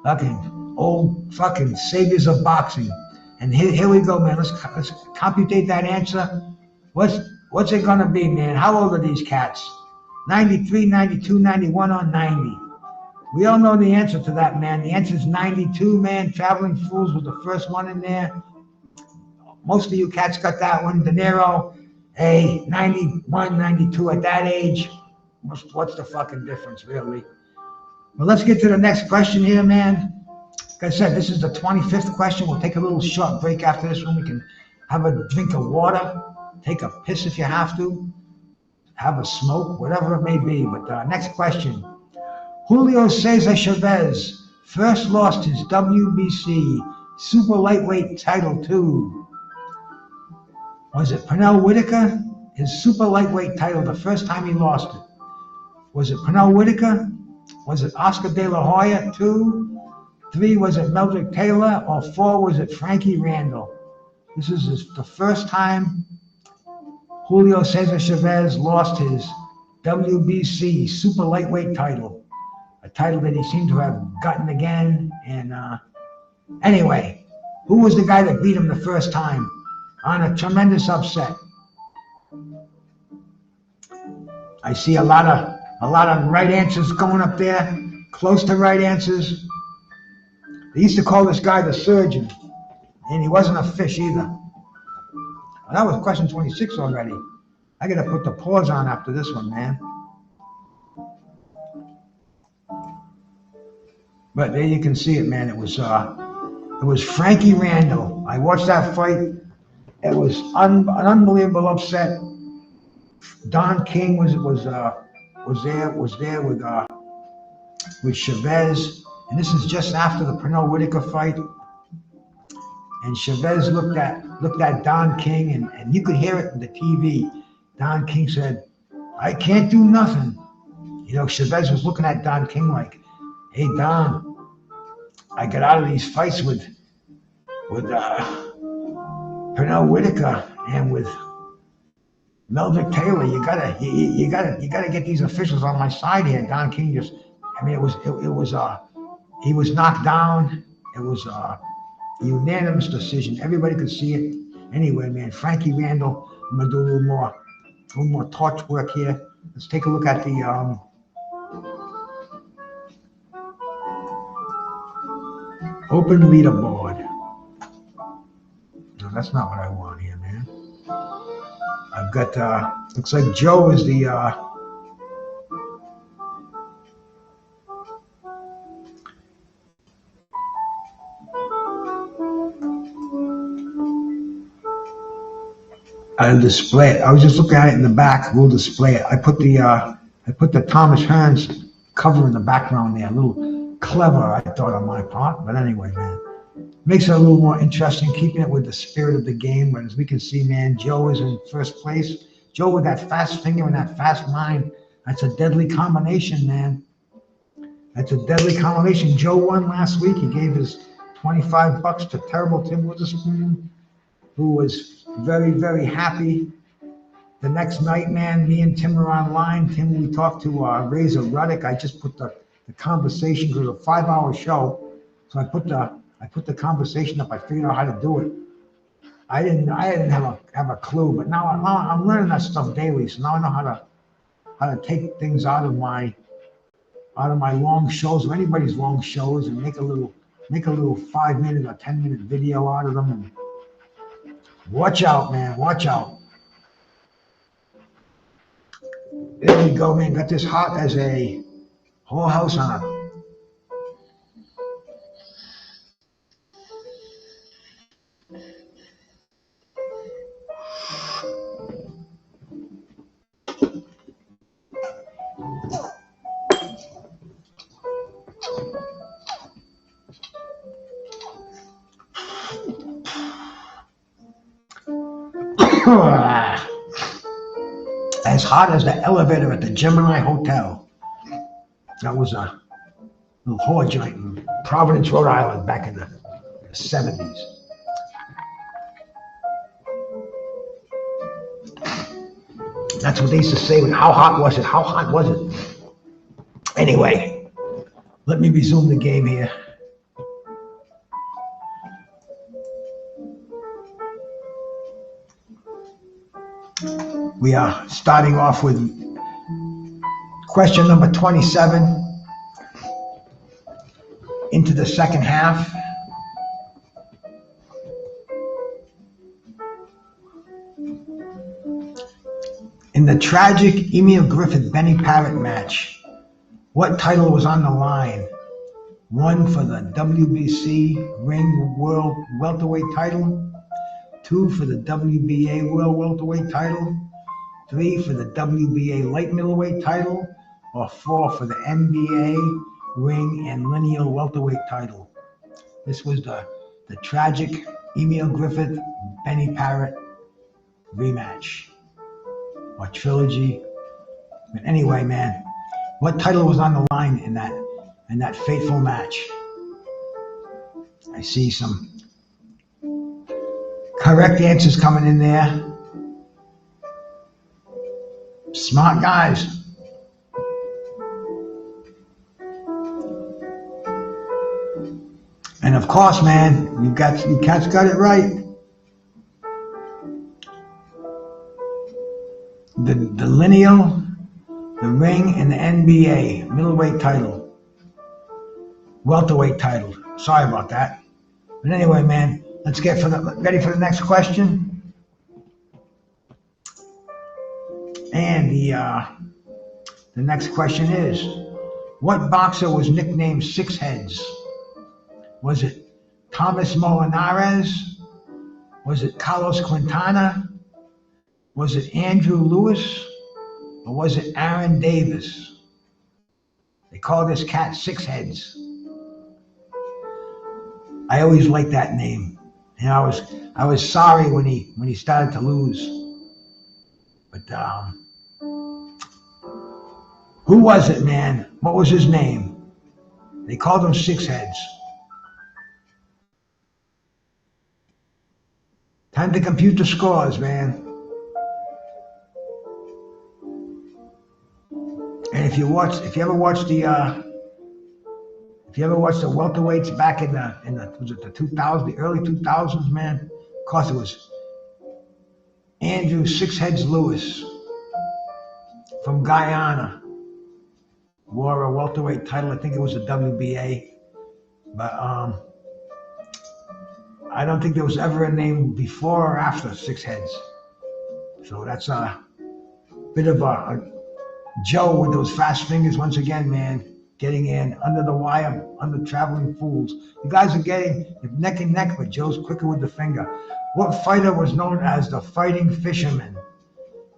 fucking old fucking saviors of boxing. And here we go, man. Let's computate that answer. What's it gonna be, man? How old are these cats? 93, 92, 91, or 90? We all know the answer to that, man. The answer is 92, man. Traveling Fools was the first one in there. Most of you cats got that one. De Niro, 91, 92 at that age. What's the fucking difference, really? Well, let's get to the next question here, man. Like I said, this is the 25th question. We'll take a little short break after this one. We can have a drink of water, take a piss if you have to, have a smoke, whatever it may be. But next question. Julio Cesar Chavez first lost his WBC super lightweight title to, was it Pernell Whitaker? His super lightweight title, the first time he lost it. Was it Pernell Whitaker? Was it Oscar De La Hoya? 2, 3, was it Meldrick Taylor? Or 4, was it Frankie Randall? This is the first time Julio Cesar Chavez lost his WBC super lightweight title, a title that he seemed to have gotten again. And anyway, who was the guy that beat him the first time on a tremendous upset? I see a lot of right answers going up there, close to right answers. They used to call this guy the surgeon, and he wasn't a fish either. Well, that was question 26 already. I gotta put the pause on after this one, man. But there you can see it, man. It was Frankie Randall. I watched that fight. It was an unbelievable upset. Don King was there with Chavez, and this is just after the Pernell Whitaker fight. And Chavez looked at Don King, and you could hear it in the TV. Don King said, "I can't do nothing." You know, Chavez was looking at Don King like, "Hey Don, I got out of these fights with Pernell Whitaker and with Melvick Taylor. You gotta get these officials on my side here. Don King just, I mean, he was knocked down. It was a unanimous decision. Everybody could see it. Anyway, man, Frankie Randall. I'm gonna do a little more torch work here. Let's take a look at the open leaderboard. No, that's not what I want here, man. I've got, looks like Joe is the, I'll display it. I was just looking at it in the back. We'll display it. I put the Thomas Hearns cover in the background there. A little clever, I thought, on my part. But anyway, man, makes it a little more interesting, keeping it with the spirit of the game. But as we can see, man, Joe is in first place. Joe with that fast finger and that fast mind. That's a deadly combination, man. That's a deadly combination. Joe won last week. He gave his $25 to Terrible Tim Witherspoon, who was very, very happy. The next night, man, me and Tim are online. Tim, we talked to Razor Ruddock. I just put the conversation, because it was a 5-hour show. So I put the conversation up. I figured out how to do it. I didn't have a clue, but now I'm learning that stuff daily. So now I know how to take things out of my long shows, or anybody's long shows, and make a little 5-minute or 10-minute video out of them. And watch out, man. Watch out. There we go, man. Got this hot as a whole house on a as hot as the elevator at the Gemini Hotel. That was a little whore joint in Providence, Rhode Island back in the 70s. That's what they used to say with how hot was it? How hot was it? Anyway, let me resume the game here. We are starting off with question number 27 into the second half. In the tragic Emil Griffith-Benny Parrott match, what title was on the line? 1 for the WBC Ring World Welterweight title, 2 for the WBA World Welterweight title, 3 for the WBA Light Middleweight title, or 4 for the NBA Ring and Lineal Welterweight title. This was the tragic Emil Griffith-Benny Parrott rematch or trilogy. But anyway, man, what title was on the line in that fateful match? I see some correct answers coming in there. Smart guys. And of course, man, you cats got it right. The Lineal, the Ring, and the NBA middleweight title, welterweight title. Sorry about that. But anyway, man, let's get ready for the next question. And the next question is, what boxer was nicknamed Six Heads? Was it Thomas Molinares? Was it Carlos Quintana? Was it Andrew Lewis? Or was it Aaron Davis? They call this cat Six Heads. I always liked that name. And I was sorry when he started to lose. But who was it, man? What was his name? They called him Six Heads. Time to compute the scores, man. And if you ever watched the welterweights back in the was it the 2000s, the early 2000s, man? Of course, it was Andrew Six Heads Lewis from Guyana. Wore a welterweight title. I think it was the WBA, but I don't think there was ever a name before or after Six Heads. So that's a bit of a Joe with those fast fingers once again, man. Getting in under the wire, under Traveling Fools. You guys are getting neck and neck, but Joe's quicker with the finger. What fighter was known as the Fighting Fisherman?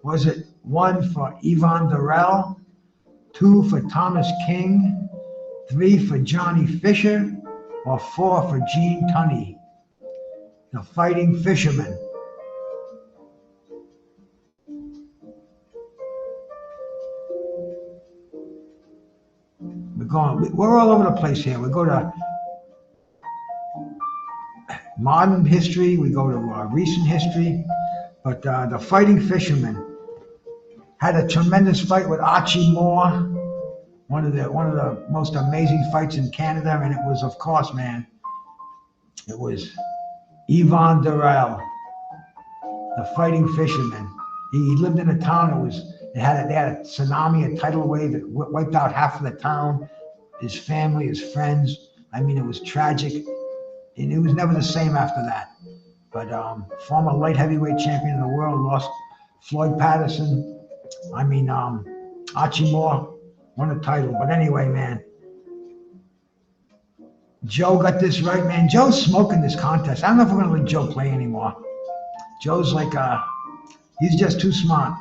Was it 1 for Ivan Durrell, 2 for Thomas King, 3 for Johnny Fisher, or 4 for Gene Tunney? The Fighting Fisherman. We're all over the place here. We go to modern history, we go to recent history, but the Fighting Fisherman had a tremendous fight with Archie Moore, one of the most amazing fights in Canada, and it was, of course, man, it was Ivan Durrell, the Fighting Fisherman. He lived in a town. They had a tsunami, a tidal wave that wiped out half of the town. His family, his friends. I mean, it was tragic, and it was never the same after that. But former light heavyweight champion of the world lost Floyd Patterson. I mean, Archie Moore won a title. But anyway, man, Joe got this right, man. Joe's smoking this contest. I don't know if we're gonna let Joe play anymore. Joe's like, he's just too smart.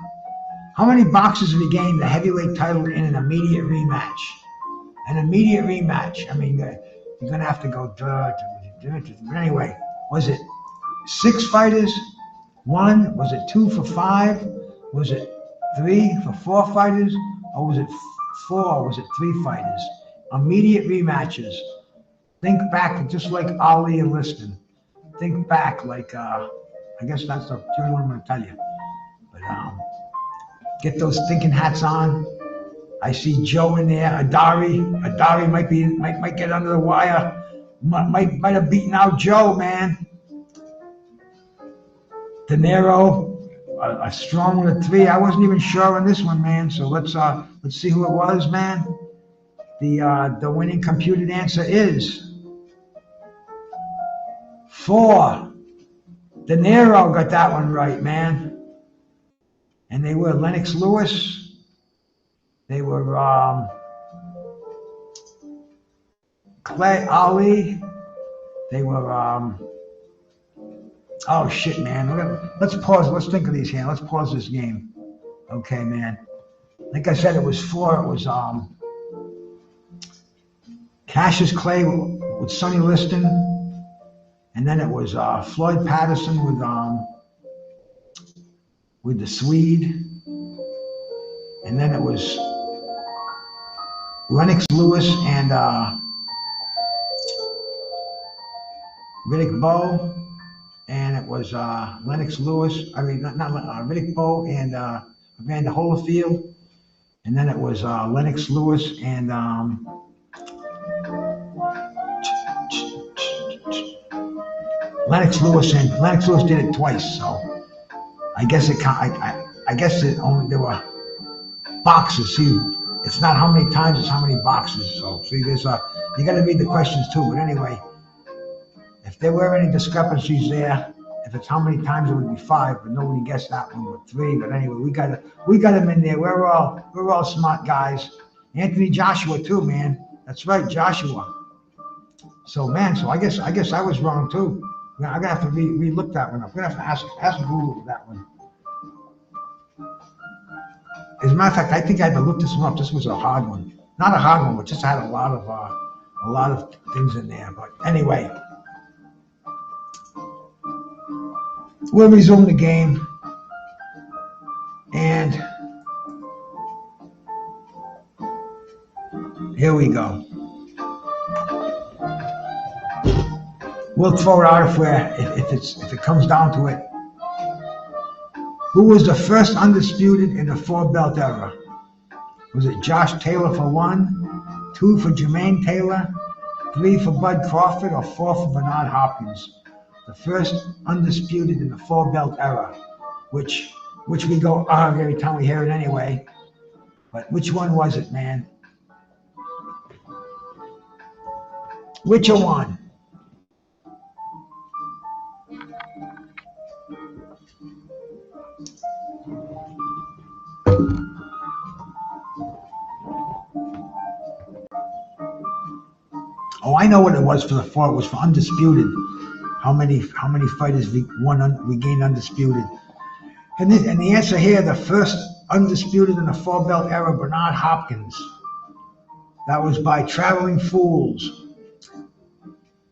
How many boxers have he gained the heavyweight title in an immediate rematch? An immediate rematch. I mean, you're gonna have to go. But anyway, was it 6 fighters? 1? Was it 2 for 5? Was it 3 for 4 fighters? Or was it 4? Was it 3 fighters? Immediate rematches. Think back, just like Ali and Liston. Think back, like I guess that's the only one I'm gonna tell you. But get those thinking hats on. I see Joe in there. Adari might get under the wire. Might have beaten out Joe, man. De Niro, a strong one at 3. I wasn't even sure on this one, man. So let's see who it was, man. The winning computed answer is 4. De Niro got that one right, man. And they were Lennox Lewis. They were Clay Ali. They were oh shit, man. Let's pause. Let's think of these here. Let's pause this game. Okay, man. Like I said, it was 4. It was Cassius Clay with Sonny Liston, and then it was Floyd Patterson with the Swede, and then it was Lennox Lewis and Riddick Bowe, and it was Lennox Lewis. I mean, not Riddick Bowe and Evander Holyfield, and then it was Lennox Lewis and Lennox Lewis did it twice. So I guess there were boxes. See, it's not how many times, it's how many boxes. So see, you got to read the questions too. But anyway, if there were any discrepancies there, if it's how many times, it would be 5, but nobody guessed that one with 3. But anyway, we got him in there. We're all smart guys. Anthony Joshua too, man. That's right, Joshua. So man, I guess I was wrong too. I'm gonna have to re-look that one up. I'm gonna have to ask Google that one. As a matter of fact, I think I had to look this one up. This was a hard one. Not a hard one, but just had a lot of things in there. But anyway, we'll resume the game. And here we go. we'll throw it out if it comes down to it. Who was the first undisputed in the four belt era? Was it Josh Taylor for 1, 2 for Jermaine Taylor, 3 for Bud Crawford, or 4 for Bernard Hopkins? The first undisputed in the four belt era, which we go every time we hear it anyway. But which one was it, man? Which one? Oh, I know what it was for the four. It was for undisputed. How many fighters we gained undisputed? And the answer here, the first undisputed in the four belt era, Bernard Hopkins. That was by Traveling Fools.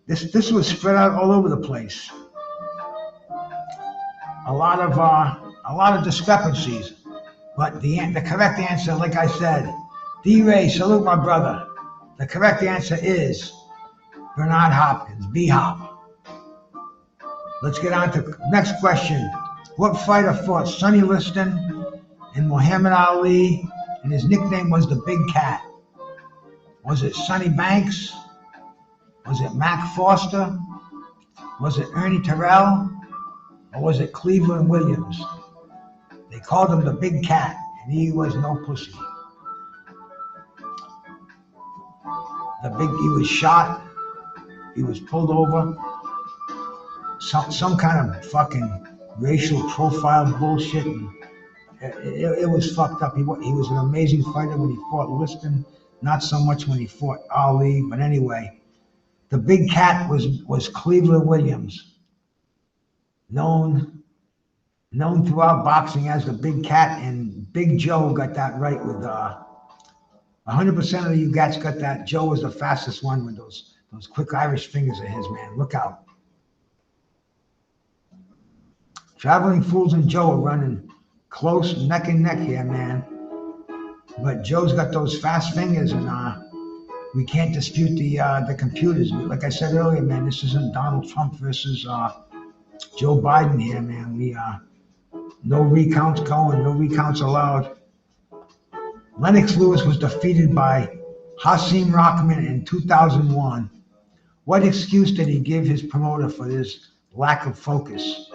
This was spread out all over the place. A lot of discrepancies, but the correct answer, like I said, D-Ray, salute my brother. The correct answer is Bernard Hopkins, B-Hop. Let's get on to next question. What fighter fought Sonny Liston and Muhammad Ali, and his nickname was the Big Cat? Was it Sonny Banks? Was it Mac Foster? Was it Ernie Terrell? Or was it Cleveland Williams? They called him the Big Cat, and he was no pussy. He was shot. He was pulled over. Some kind of fucking racial profile bullshit. And it was fucked up. He was an amazing fighter when he fought Liston. Not so much when he fought Ali, but anyway. The Big Cat was Cleveland Williams, known throughout boxing as the Big Cat, and Big Joe got that right with 100% of you guys got that. Joe was the fastest one with those quick Irish fingers of his, man. Look out. Traveling Fools and Joe are running close neck and neck here, man. But Joe's got those fast fingers, and we can't dispute the computers. Like I said earlier, man, this isn't Donald Trump versus Joe Biden here, man. No recounts going, no recounts allowed. Lennox Lewis was defeated by Hasim Rahman in 2001. What excuse did he give his promoter for this lack of focus?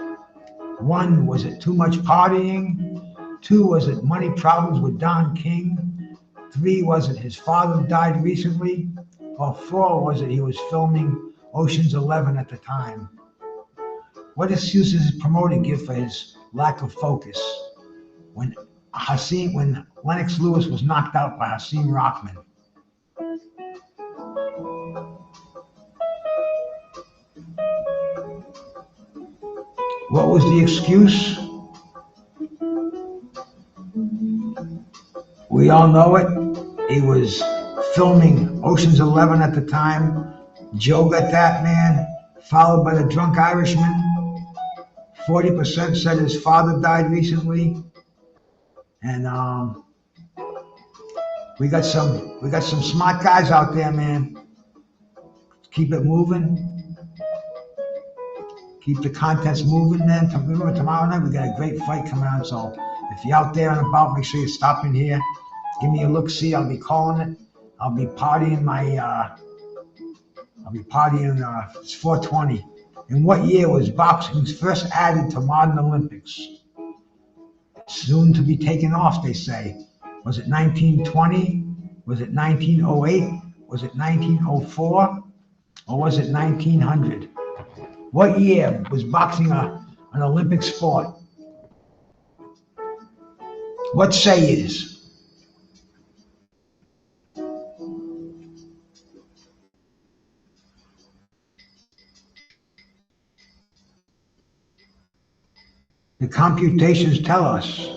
1, was it too much partying? 2, was it money problems with Don King? 3, was it his father died recently? Or 4, was it he was filming Ocean's 11 at the time? What excuse does his promoter give for his lack of focus when Lennox Lewis was knocked out by Hasim Rahman? What was the excuse? We all know it. He was filming Ocean's 11 at the time. Joe got that, man. Followed by the drunk Irishman. 40% said his father died recently. And we got some smart guys out there, man. Keep it moving. Keep the contest moving, man. Remember, tomorrow night we got a great fight coming on. So if you're out there and about, make sure you stop in here. Give me a look-see. I'll be calling it. I'll be partying it's 420. In what year was boxing first added to modern Olympics? Soon to be taken off, they say. Was it 1920? Was it 1908? Was it 1904? Or was it 1900? What year was boxing an Olympic sport? What say is? The computations tell us.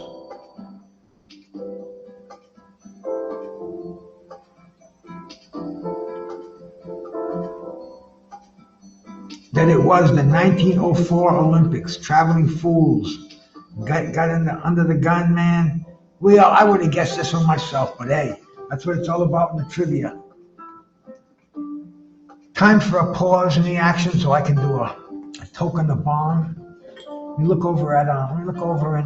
That it was the 1904 Olympics. Traveling Fools got under the gun, man. I would have guessed this one myself, but hey, that's what it's all about in the trivia. Time for a pause in the action so I can do a token the bomb. We look over at let me look over in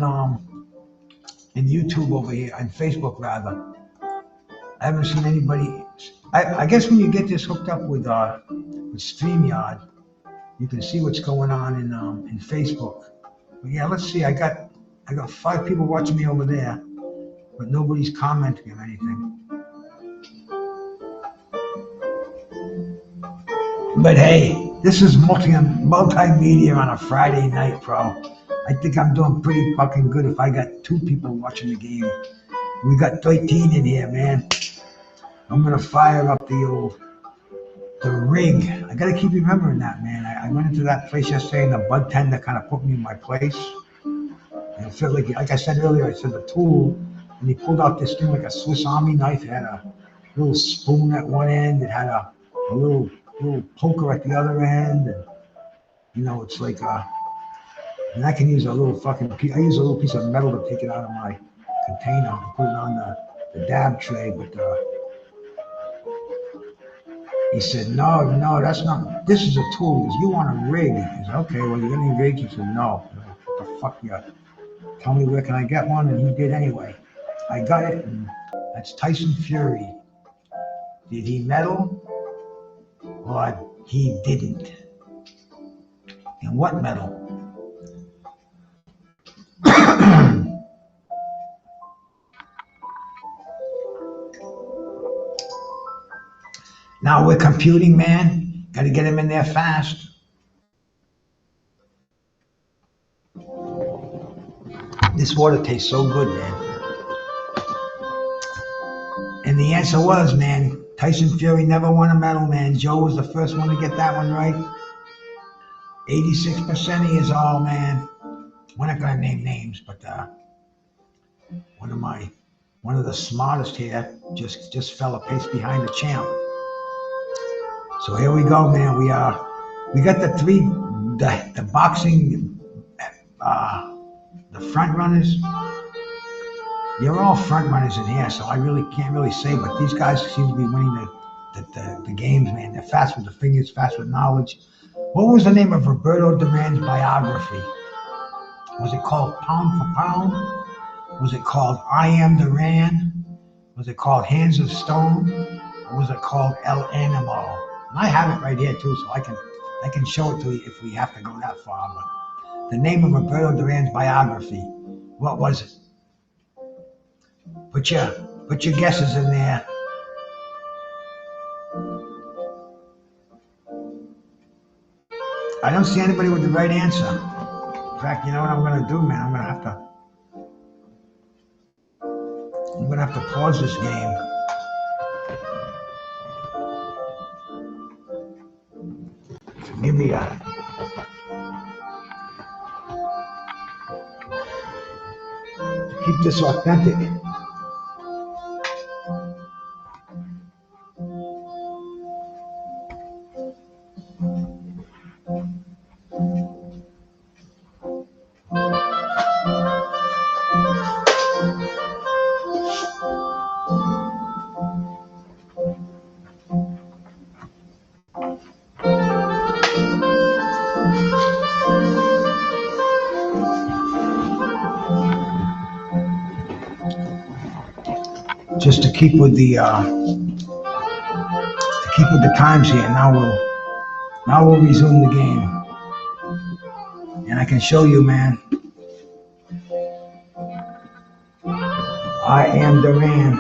YouTube over here, on Facebook rather. I haven't seen anybody. I guess when you get this hooked up with StreamYard, you can see what's going on in Facebook. But yeah, let's see. I got 5 people watching me over there, but nobody's commenting or anything. But hey, this is multimedia on a Friday night, bro. I think I'm doing pretty fucking good if I got 2 people watching the game. We got 13 in here, man. I'm gonna fire up the rig. I gotta keep remembering that, man. I went into that place yesterday and the bud tender kind of put me in my place. And it felt like I said earlier, I said the tool, and he pulled out this thing like a Swiss Army knife. It had a little spoon at one end. It had a little poker at the other end, and it's like and I can use a little fucking piece. I use a little piece of metal to take it out of my container and put it on the dab tray. But he said, no, that's not. This is a tool. You want a rig? He said, okay, well, you got any rigs? He said, no. What the fuck, yeah. Tell me where can I get one? And he did anyway. I got it, and that's Tyson Fury. Did he meddle? Or he didn't? And what metal? Now we're computing, man. Got to get him in there fast. This water tastes so good, man. And the answer was, man, Tyson Fury never won a medal, man. Joe was the first one to get that one right. 86% he is all, man. We're not gonna name names, but one of the smartest here just fell a pace behind the champ. So here we go, man. We got the boxing, the front runners. You're all front runners in here, so I really can't say, but these guys seem to be winning the games, man. They're fast with the fingers, fast with knowledge. What was the name of Roberto Duran's biography? Was it called Pound for Pound? Was it called I Am Duran? Was it called Hands of Stone? Or was it called El Animo? And I have it right here too, so I can show it to you if we have to go that far. But the name of Roberto Duran's biography, what was it? Put your guesses in there. I don't see anybody with the right answer. In fact, you know what I'm gonna do, man? I'm gonna have to pause this game. Give me keep this authentic. Just to keep with the times here. Now we'll resume the game, and I can show you, man. I Am Duran.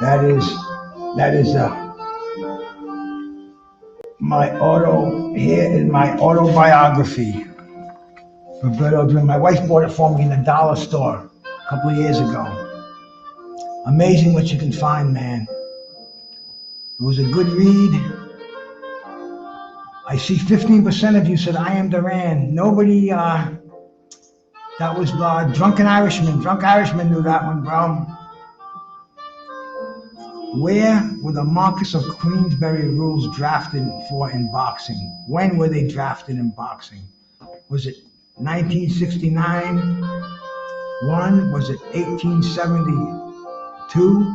That is my autobiography. Roberto Duran. My wife bought it for me in the dollar store a couple of years ago. Amazing what you can find, man. It was a good read. I see 15% of you said I Am Duran. Nobody, that was Drunken Irishman. Drunk Irishman knew that one, bro. Where were the Marquess of Queensberry rules drafted for in boxing? When were they drafted in boxing? Was it 1969? Was it 1870? 2,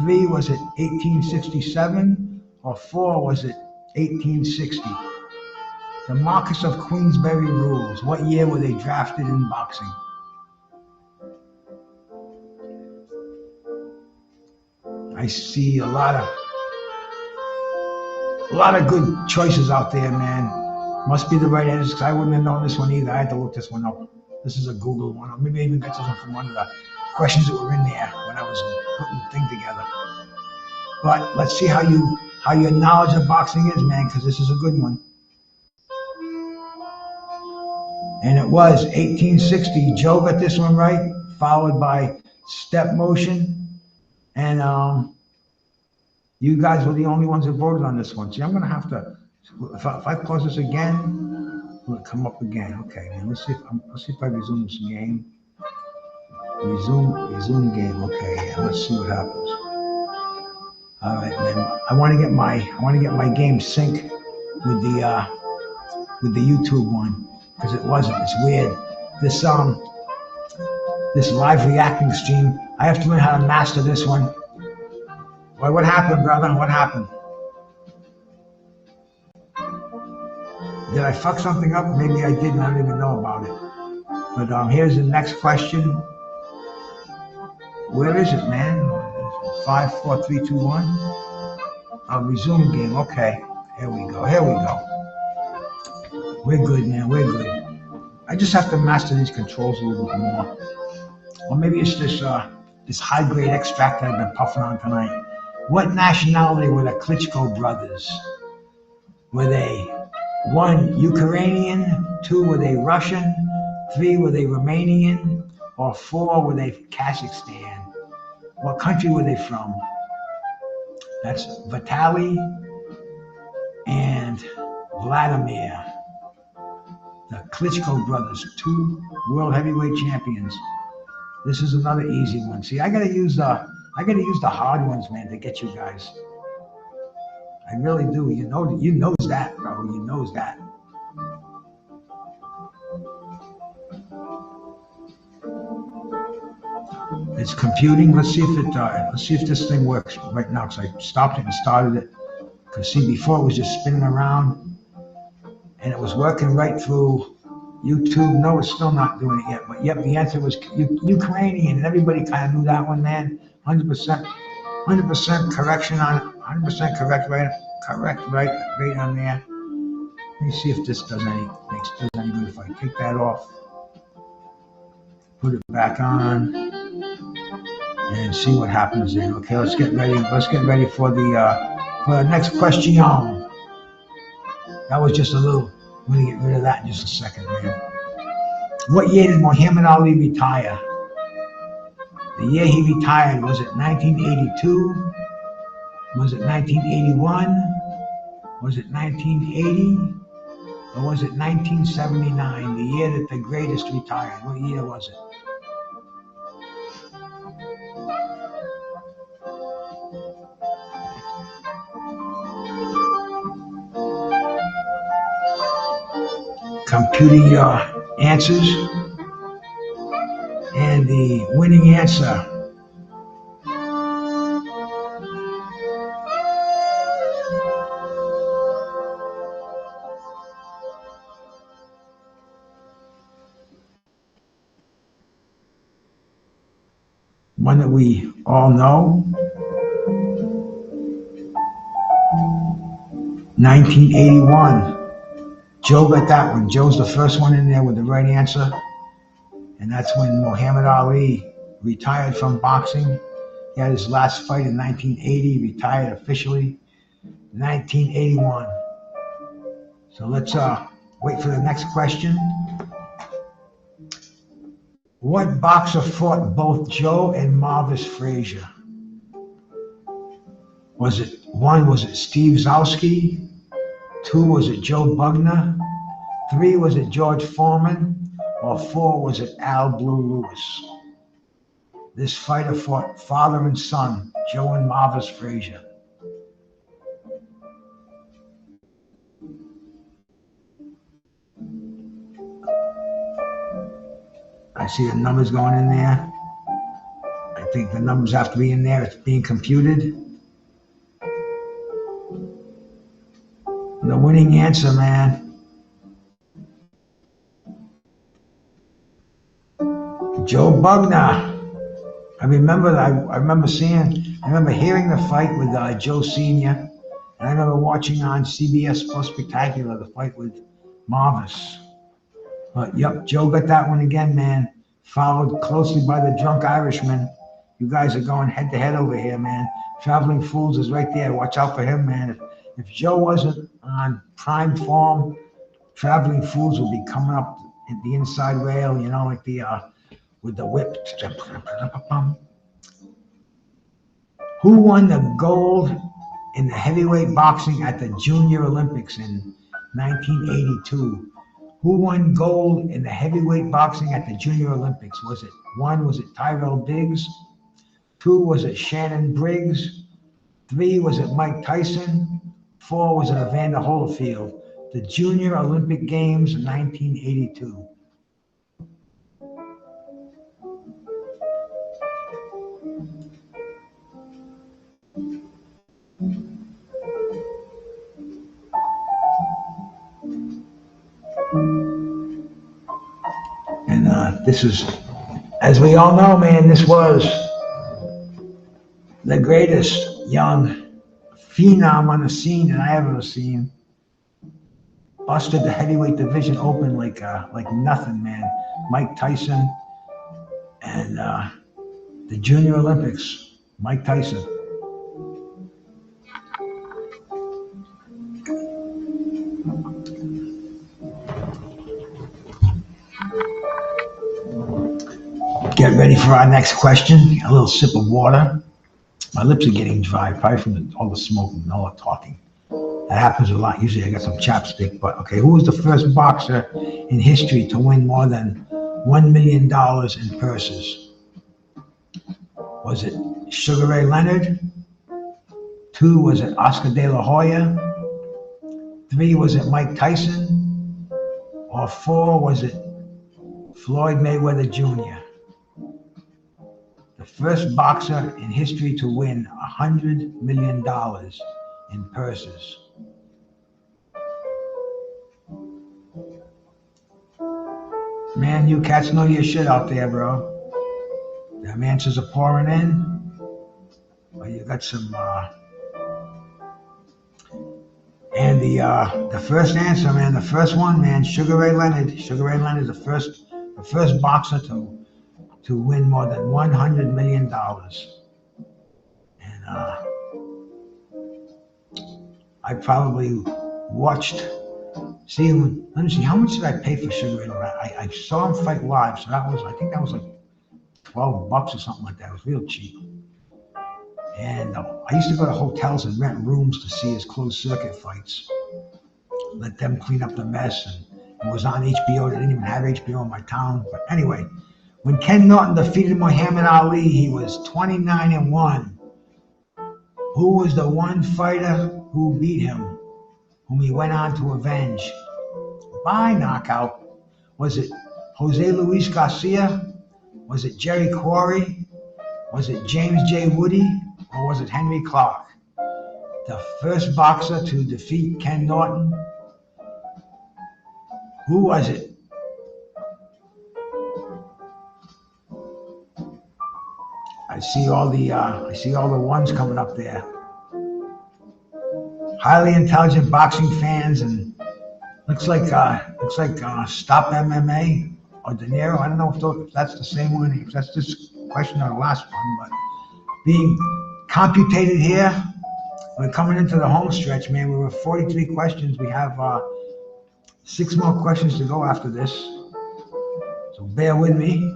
3, was it 1867? or 4 was it 1860? The Marquess of Queensberry rules. What year were they drafted in boxing? I see a lot of good choices out there, man. Must be the right answer because I wouldn't have known this one either. I had to look this one up. This is a Google one. Or maybe I even got this one from one of the questions that were in there when I was putting the thing together. But let's see how your knowledge of boxing is, man, because this is a good one. And it was 1860. Joe got this one right, followed by step motion. And you guys were the only ones that voted on this one. See, I'm going to have to, if I pause this again, will it come up again? Okay, man, let's see if I resume this game. Resume game. Okay, yeah, let's see what happens. All right, man. I want to get my game sync with the YouTube one because it wasn't. It's weird. This live reacting stream. I have to learn how to master this one. Well, what happened, brother? What happened? Did I fuck something up? Maybe I did and I don't even know about it. But here's the next question. Where is it, man? 5, 4, 3, 2, 1. I'll resume game. Okay. Here we go. We're good, man. We're good. I just have to master these controls a little bit more. Or maybe it's this high-grade extract that I've been puffing on tonight. What nationality were the Klitschko brothers? Were they 1, Ukrainian, 2, were they Russian, 3, were they Romanian, or 4, were they Kazakhstan? What country were they from? That's Vitaly and Vladimir. The Klitschko brothers, 2 world heavyweight champions. This is another easy one. See, I gotta use the hard ones, man, to get you guys. I really do. You knows that, bro. You knows that. It's computing. Let's see if this thing works right now. Because I stopped it and started it. Because see, before it was just spinning around, and it was working right through YouTube. No, it's still not doing it yet. But yep, the answer was Ukrainian, and everybody kind of knew that one, man. 100% correction on it. 100% correct right on there. Let me see if this does any good. If I take that off, put it back on, and see what happens there. Okay, let's get ready. For the next question. That was just a little. I'm gonna get rid of that in just a second, man. What year did Muhammad Ali retire? The year he retired, was it 1982? Was it 1981? Was it 1980? Or was it 1979, the year that the greatest retired? What year was it? Computing your answers. And the winning answer one that we all know, 1981. Joe got that one. Joe's the first one in there with the right answer. And that's when Muhammad Ali retired from boxing. He had his last fight in 1980, retired officially in 1981. So let's wait for the next question. What boxer fought both Joe and Marvis Frazier? Was it Steve Zowski? 2, was it Joe Bugner? 3, was it George Foreman? Or 4, was it Al Blue Lewis? This fighter fought father and son, Joe and Marvis Frazier. I see the numbers going in there. I think the numbers have to be in there. It's being computed. The winning answer, man. Joe Bugner. I remember hearing the fight with Joe Sr. And I remember watching on CBS Sports Spectacular the fight with Marvis. But yep, Joe got that one again, man. Followed closely by the Drunk Irishman. You guys are going head to head over here, man. Traveling Fools is right there. Watch out for him, man. If Joe wasn't on prime form, Traveling Fools would be coming up at the inside rail, you know, like the with the whip. Who won the gold in the heavyweight boxing at the Junior Olympics in 1982? Who won gold in the heavyweight boxing at the Junior Olympics? Was it Tyrell Biggs? 2, was it Shannon Briggs? 3, was it Mike Tyson? 4, was it Evander Holyfield? The Junior Olympic Games in 1982. And this is, as we all know, man, this was the greatest young phenom on the scene that I ever seen. Busted the heavyweight division open like nothing, man. Mike Tyson and the Junior Olympics, Mike Tyson. Get ready for our next question. A little sip of water. My lips are getting dry, probably from all the smoking and all the talking. That happens a lot. Usually I got some chapstick, but okay. Who was the first boxer in history to win more than $1 million in purses? Was it Sugar Ray Leonard? 2, was it Oscar De La Hoya? 3, was it Mike Tyson? Or 4, was it Floyd Mayweather Jr.? The first boxer in history to win $100 million in purses. Man, you cats know your shit out there, bro. Them answers are pouring in. Well, you got some, and the first answer, man, the first one, man, Sugar Ray Leonard. Sugar Ray Leonard is the first boxer to win more than $100 million. And I probably watched, let me see, how much did I pay for Sugar Ray Leonard? I saw him fight live, so I think that was like $12 or something like that. It was real cheap. And I used to go to hotels and rent rooms to see his closed circuit fights. Let them clean up the mess, and it was on HBO. They didn't even have HBO in my town. But anyway, when Ken Norton defeated Muhammad Ali, he was 29-1. Who was the one fighter who beat him, whom he went on to avenge by knockout? Was it Jose Luis Garcia? Was it Jerry Quarry? Was it James J. Woody? Or was it Henry Clark? The first boxer to defeat Ken Norton? Who was it? I see all the ones coming up there. Highly intelligent boxing fans, and looks like Stop MMA or De Niro. I don't know if that's the same one, if that's this question or the last one, but being computated here. We're coming into the home stretch, man. We were 43 questions. We have 6 more questions to go after this, so bear with me.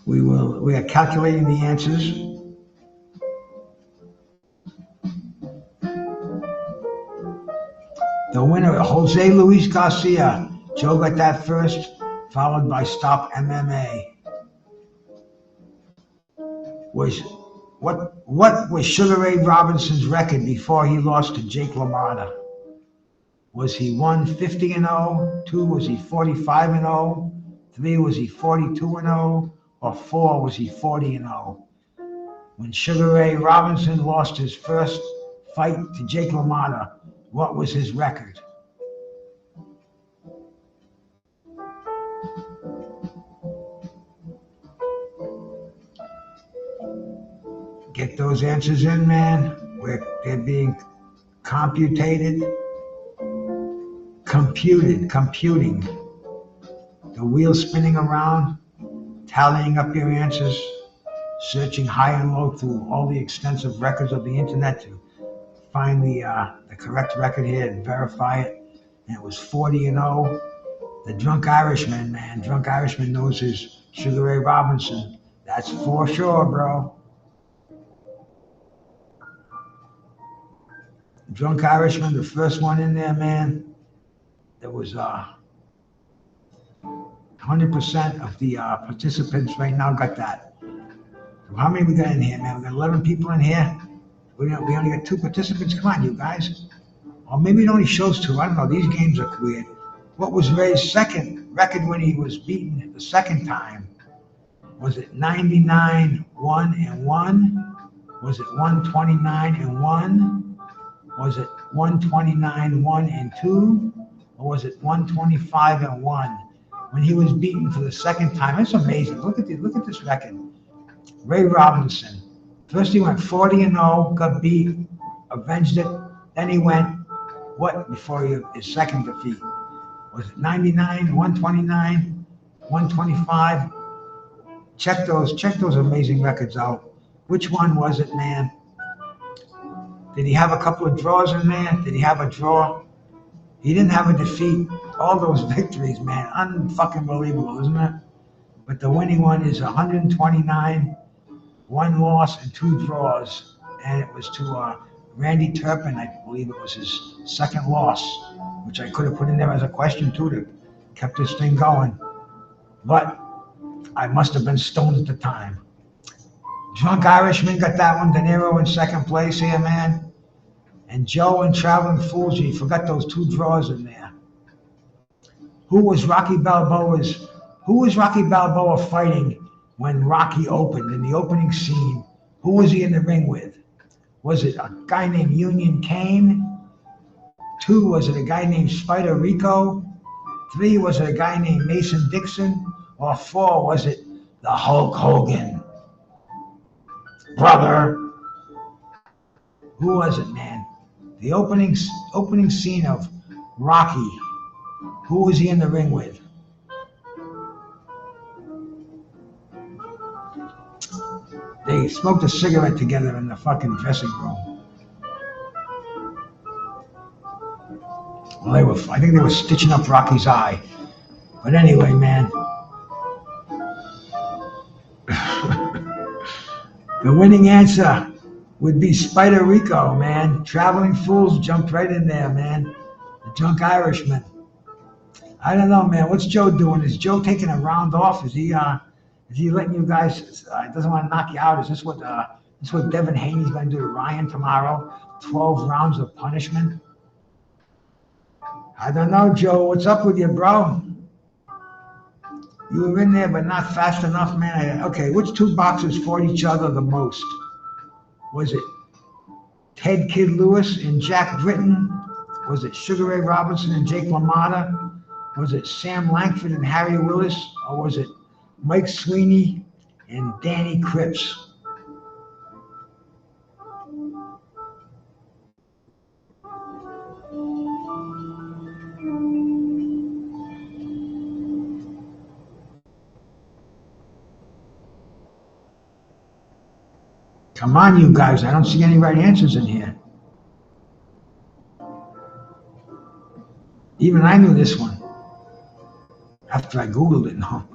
We are calculating the answers. The winner, Jose Luis Garcia. Joe got that first, followed by Stop MMA. What was Sugar Ray Robinson's record before he lost to Jake LaMotta? Was he 50-0? 2, was he 45-0? 3, was he 42-0? Or 4, was he 40-0? When Sugar Ray Robinson lost his first fight to Jake LaMotta, what was his record? Get those answers in, man. They're being computing. The wheel spinning around, tallying up your answers, searching high and low through all the extensive records of the internet to find the correct record here and verify it. And it was 40-0. The Drunk Irishman, man. Drunk Irishman knows his Sugar Ray Robinson. That's for sure, bro. Drunk Irishman, the first one in there, man. There was 100% of the participants right now got that. So how many we got in here, man? We got 11 people in here. We only got 2 participants. Come on, you guys. Or maybe it only shows 2. I don't know. These games are weird. What was Ray's second record when he was beaten the second time? Was it 99-1-1? Was it 129-1? Was it 129-1-2? Or was it 125-1? When he was beaten for the second time. It's amazing. Look at this record. Ray Robinson. First he went 40-0, got beat, avenged it. Then he went, what before his second defeat? Was it 99, 129, 125? Check those amazing records out. Which one was it, man? Did he have a couple of draws in there? Did he have a draw? He didn't have a defeat. All those victories, man. Unfucking believable, isn't it? But the winning one is 129, 1 loss and 2 draws. And it was to Randy Turpin, I believe it was his second loss, which I could have put in there as a question too to kept this thing going. But I must have been stoned at the time. Drunk Irishman got that one. De Niro in second place here, man. And Joe and Traveling Fools, you forgot those 2 draws in there. Who was Rocky Balboa fighting when Rocky opened in the opening scene? Who was he in the ring with? Was it a guy named Union Kane? 2, was it a guy named Spider Rico? 3, was it a guy named Mason Dixon? Or 4, was it the Hulk Hogan? Brother. Who was it, man? The opening scene of Rocky. Who was he in the ring with? They smoked a cigarette together in the fucking dressing room. Well, I think they were stitching up Rocky's eye. But anyway, man. The winning answer would be Spider Rico, man. Traveling Fools jumped right in there, man. The Drunk Irishman. I don't know, man. What's Joe doing? Is Joe taking a round off? Is he letting you guys? Doesn't want to knock you out? Is this what Devin Haney's going to do to Ryan tomorrow? 12 rounds of punishment. I don't know, Joe. What's up with you, bro? You were in there, but not fast enough, man. Okay, which 2 boxers fought each other the most? Was it Ted Kid Lewis and Jack Britton? Was it Sugar Ray Robinson and Jake LaMotta? Was it Sam Langford and Harry Willis? Or was it Mike Sweeney and Danny Cripps? Come on, you guys. I don't see any right answers in here. Even I knew this one. After I Googled it, no.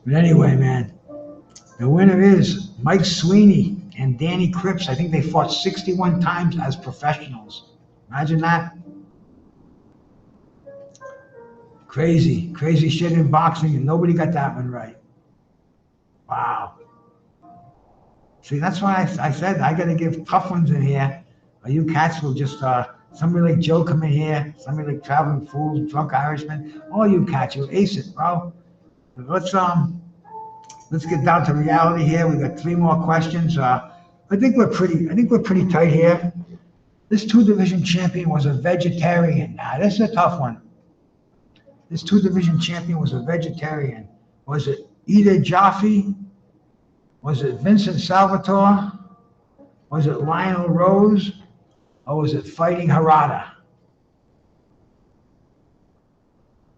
But anyway, man. The winner is Mike Sweeney and Danny Cripps. I think they fought 61 times as professionals. Imagine that. Crazy shit in boxing, and nobody got that one right. Wow. See, that's why I said I got to give tough ones in here. Or you cats will just, somebody like Joe come in here, somebody like Traveling Fools, Drunk Irishman. All you cats, you ace it, bro. Let's let's get down to reality here. We got 3 more questions. I think we're pretty tight here. This 2-division champion was a vegetarian. Now, this is a tough one. This 2-division champion was a vegetarian. Was it Ida Jaffe? Was it Vincent Salvatore? Was it Lionel Rose? Or was it Fighting Harada?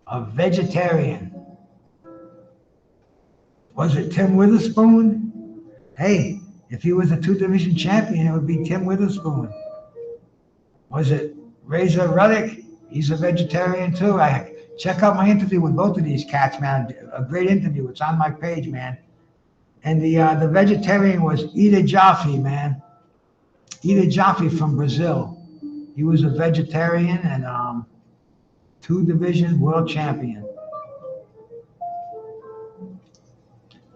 A vegetarian. Was it Tim Witherspoon? Hey, if he was a 2-division champion, it would be Tim Witherspoon. Was it Razor Ruddock? He's a vegetarian too. Check out my interview with both of these cats, man. A great interview. It's on my page, man. And the vegetarian was Ida Jaffe, man. Ida Jaffe from Brazil. He was a vegetarian and 2-division world champion.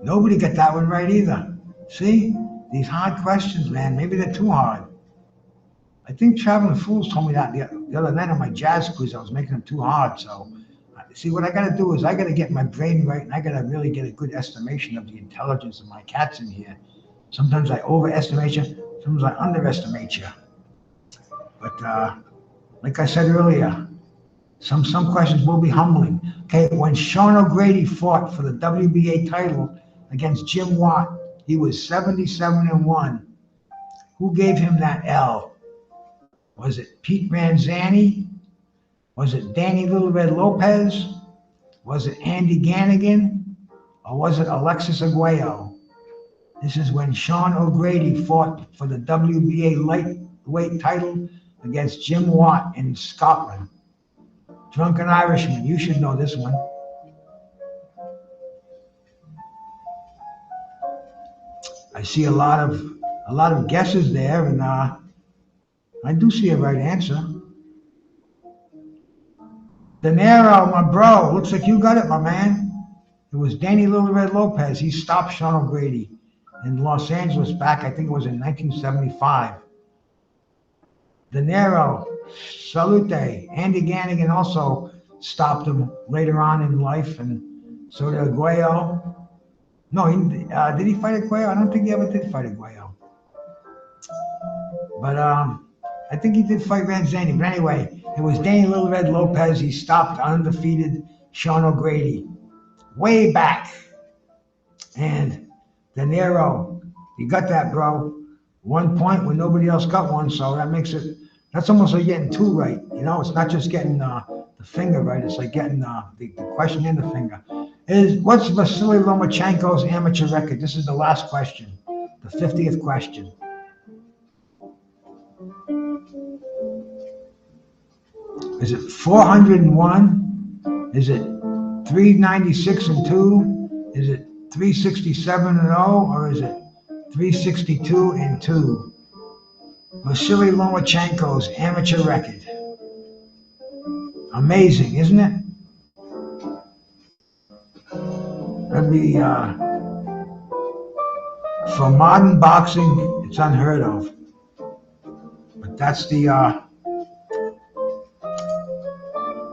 Nobody got that one right either. See? These hard questions, man. Maybe they're too hard. I think Traveling Fools told me that the other night on my jazz quiz. I was making them too hard. So, see, what I got to do is I got to get my brain right, and I got to really get a good estimation of the intelligence of my cats in here. Sometimes I overestimate you. Sometimes I underestimate you. But like I said earlier, some questions will be humbling. Okay, when Sean O'Grady fought for the WBA title against Jim Watt, he was 77-1. Who gave him that L? Was it Pete Ranzani? Was it Danny Little Red Lopez? Was it Andy Ganigan? Or was it Alexis Arguello? This is when Sean O'Grady fought for the WBA lightweight title against Jim Watt in Scotland. Drunken Irishman, you should know this one. I see a lot of guesses there, and I do see a right answer. De Niro, my bro, looks like you got it, my man. It was Danny Little Red Lopez. He stopped Sean O'Grady in Los Angeles back, I think it was in 1975. De Niro, salute. Andy Ganigan also stopped him later on in life, and so did Arguello. No, did he fight Arguello? I don't think he ever did fight Arguello. But I think he did fight Ranzani. But anyway, it was Danny Little Red Lopez. He stopped undefeated Sean O'Grady way back. And De Niro, you got that, bro. 1 point when nobody else got one, so that makes it, that's almost like getting 2 right. You know, it's not just getting the finger right. It's like getting the question in the finger. What's Vasily Lomachenko's amateur record? This is the last question, the 50th question. Is it 401? Is it 396-2? Is it 367-0? Or is it 362-2? Vasily Lomachenko's amateur record. Amazing, isn't it? That'd be, for modern boxing, it's unheard of. But that's the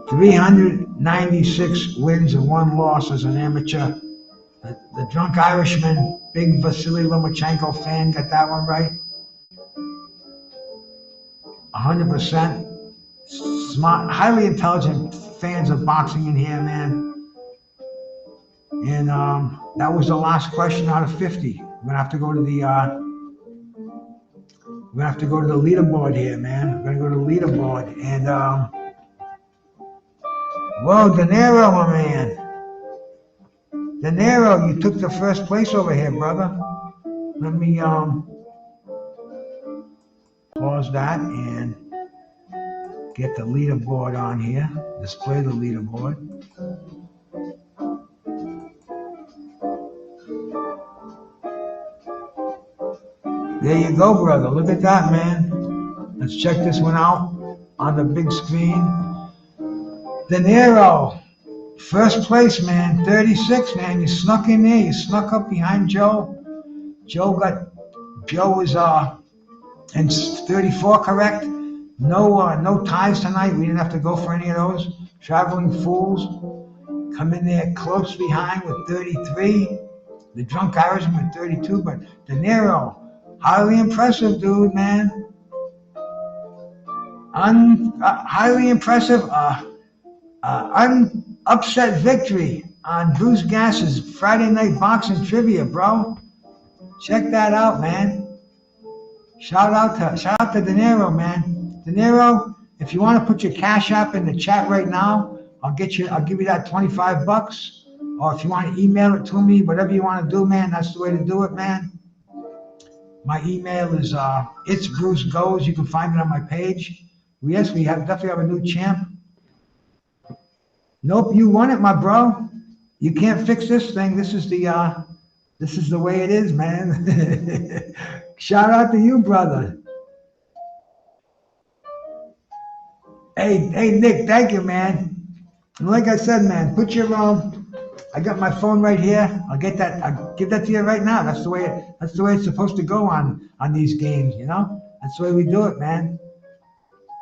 396 wins and 1 loss as an amateur. The Drunk Irishman, big Vasily Lomachenko fan, got that one right. 100%. Smart, highly intelligent fans of boxing in here, man. And that was the last question out of 50. We're gonna have to go to the leaderboard here, man. We're gonna go to the leaderboard, and whoa, De Niro, my man. De Niro, you took the first place over here, brother. Let me pause that and get the leaderboard on here. Display the leaderboard. There you go, brother. Look at that, man. Let's check this one out on the big screen. De Niro, first place, man. 36, man. You snuck in there. You snuck up behind Joe. Joe was in 34, correct? No ties tonight. We didn't have to go for any of those. Traveling Fools come in there close behind with 33. The Drunk Irishman at 32, but De Niro, highly impressive, dude, man. Highly impressive. Upset victory on Bruce Gass's Friday Night Boxing Trivia, bro. Check that out, man. Shout out to De Niro, man. De Niro, if you want to put your Cash App in the chat right now, I'll give you that $25. Or if you want to email it to me, whatever you want to do, man, that's the way to do it, man. My email is it's Bruce Goes. You can find it on my page. Yes, we definitely have a new champ. Nope, you won it, my bro. You can't fix this thing. This is the way it is, man. Shout out to you, brother. Hey, Nick, thank you, man. And like I said, man, put your I got my phone right here. I'll give that to you right now. That's the way it's supposed to go on these games, you know? That's the way we do it, man.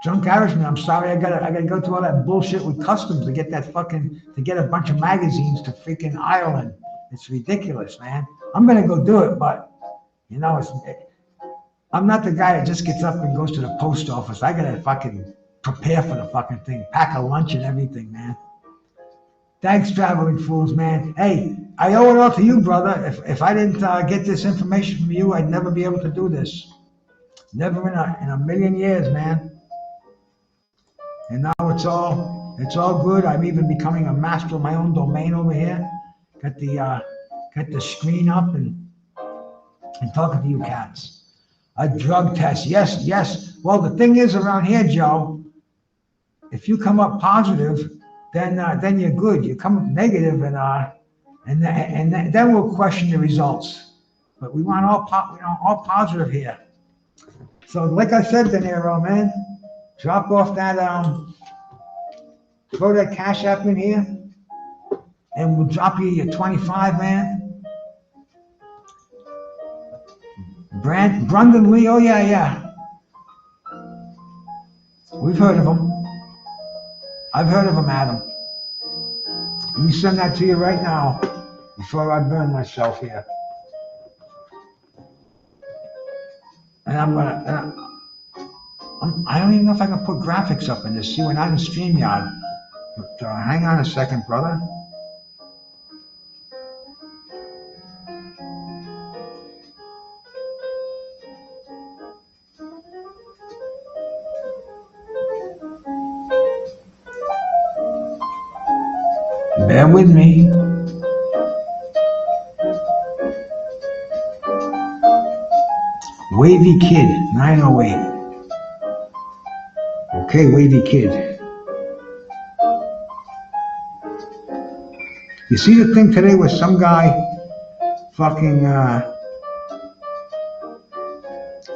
Drunk Irishman, I'm sorry, I gotta go through all that bullshit with customs to get a bunch of magazines to freaking Ireland. It's ridiculous, man. I'm gonna go do it, but you know, I'm not the guy that just gets up and goes to the post office. I gotta fucking prepare for the fucking thing, pack a lunch and everything, man. Thanks, Traveling Fools, man. Hey, I owe it all to you, brother. If I didn't get this information from you, I'd never be able to do this. Never in a million years, man. And now it's all good. I'm even becoming a master of my own domain over here. Got the screen up and talking to you cats. A drug test, yes. Well, the thing is around here, Joe, if you come up positive, then you're good. You come up negative, and then we'll question the results. But we want all positive here. So, like I said, De Niro, man, drop off that throw that Cash App in here, and we'll drop you your 25, man. Brandon Lee, oh yeah. We've heard of him. I've heard of him, Adam. Let me send that to you right now before I burn myself here. And I don't even know if I can put graphics up in this. See, we're not in StreamYard. But hang on a second, brother. Bear with me. Wavy Kid, 908. Okay, Wavy Kid. You see the thing today with some guy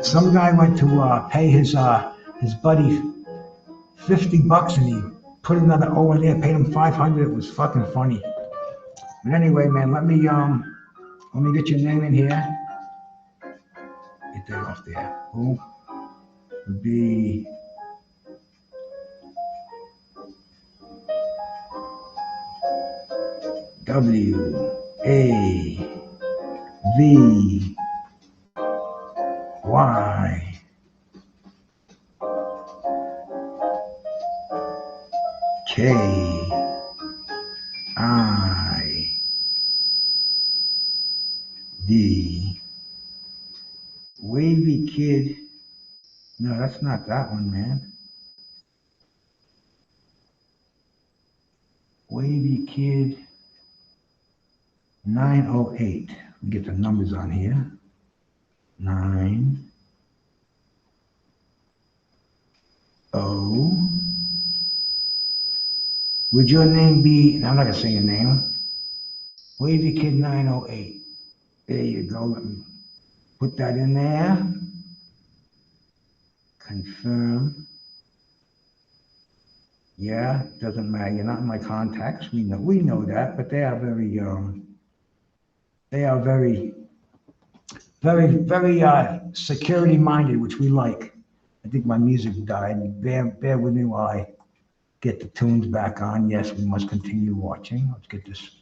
some guy went to pay his buddy $50 and he put another O in there, paid him $500. It was fucking funny. But anyway, man, let me get your name in here. Get that off there. Who would be WAVY KID. Wavy Kid. No, that's not that one, man. Wavy Kid 908. We get the numbers on here. 9 0. Would your name be? I'm not gonna say your name. Wavy Kid 908. There you go. Let me put that in there. Confirm. Yeah, doesn't matter. You're not in my contacts. We know that, but they are very security minded, which we like. I think my music died. Bear with me while I get the tunes back on. Yes, we must continue watching. Let's get this.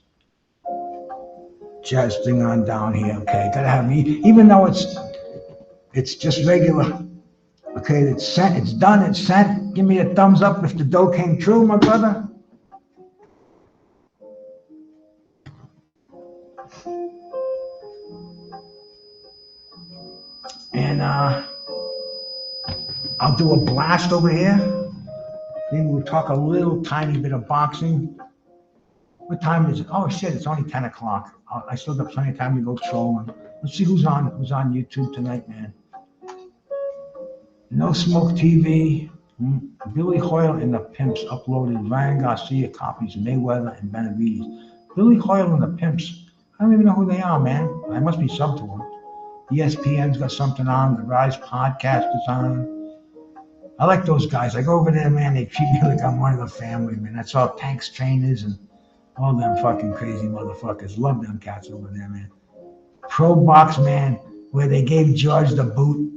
jazz thing on down here. Okay, gotta have me, even though it's just regular. Okay, it's sent, it's done, it's sent. Give me a thumbs up if the dough came true, my brother. And I'll do a blast over here. Maybe we'll talk a little tiny bit of boxing. What time is it? Oh shit, it's only 10 o'clock. I still got plenty of time to go trolling. Let's see who's on YouTube tonight, man. No Smoke TV. Billy Hoyle and the Pimps uploaded Ryan Garcia copies Mayweather and Benavides. Billy Hoyle and the Pimps. I don't even know who they are, man. I must be sub to them. ESPN's got something on. The Rise podcast is on. I like those guys. I go over there, man. They treat me like I'm one of the family, man. That's all Tanks trainers and all them fucking crazy motherfuckers. Love them cats over there, man. Pro Box, man, where they gave George the boot.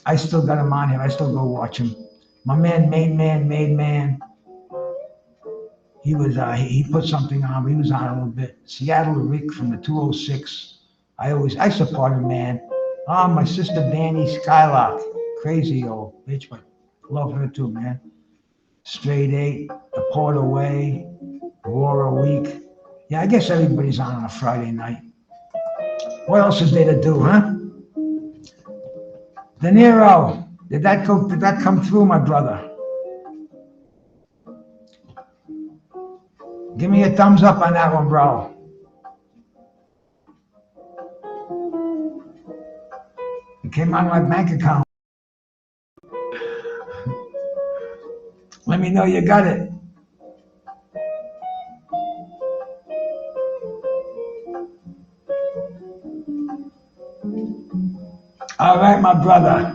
I still got him on here. I still go watch him. My man, Made Man. He was he put something on. He was on a little bit. Seattle Rick from the 206. I support him, man. My sister Danny Skylock. Crazy old bitch, but love her too, man. Straight 8, The Port Away, War a Week. Yeah, I guess everybody's on a Friday night. What else is there to do, huh? De Niro, did that come through, my brother? Give me a thumbs up on that one, bro. It came out of my bank account. Let me know you got it. All right, my brother.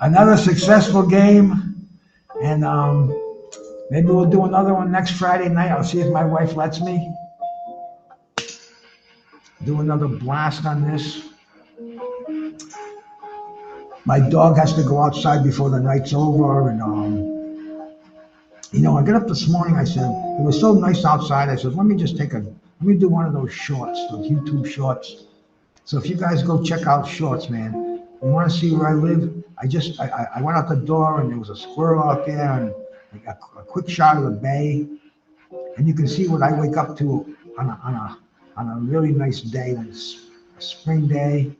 Another successful game, and maybe we'll do another one next Friday night. I'll see if my wife lets me do another blast on this. My dog has to go outside before the night's over, and I got up this morning. I said it was so nice outside. I said, let me do one of those shorts, those YouTube shorts. So if you guys go check out shorts, man, you want to see where I live? I went out the door and there was a squirrel out there and a quick shot of the bay, and you can see what I wake up to on a really nice day when it's a spring day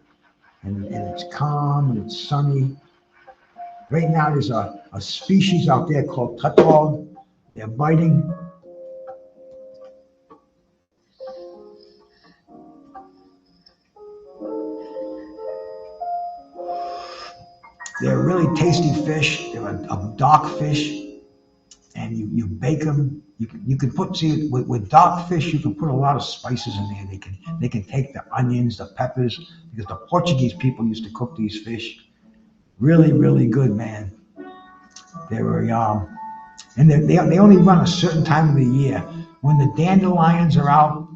and it's calm and it's sunny. Right now there's a species out there called tautog. They're biting. They're really tasty fish. They're a dark fish, and you bake them. You can put with dark fish, you can put a lot of spices in there. They can take the onions, the peppers, because the Portuguese people used to cook these fish. Really, really good, man. They were and they only run a certain time of the year. When the dandelions are out,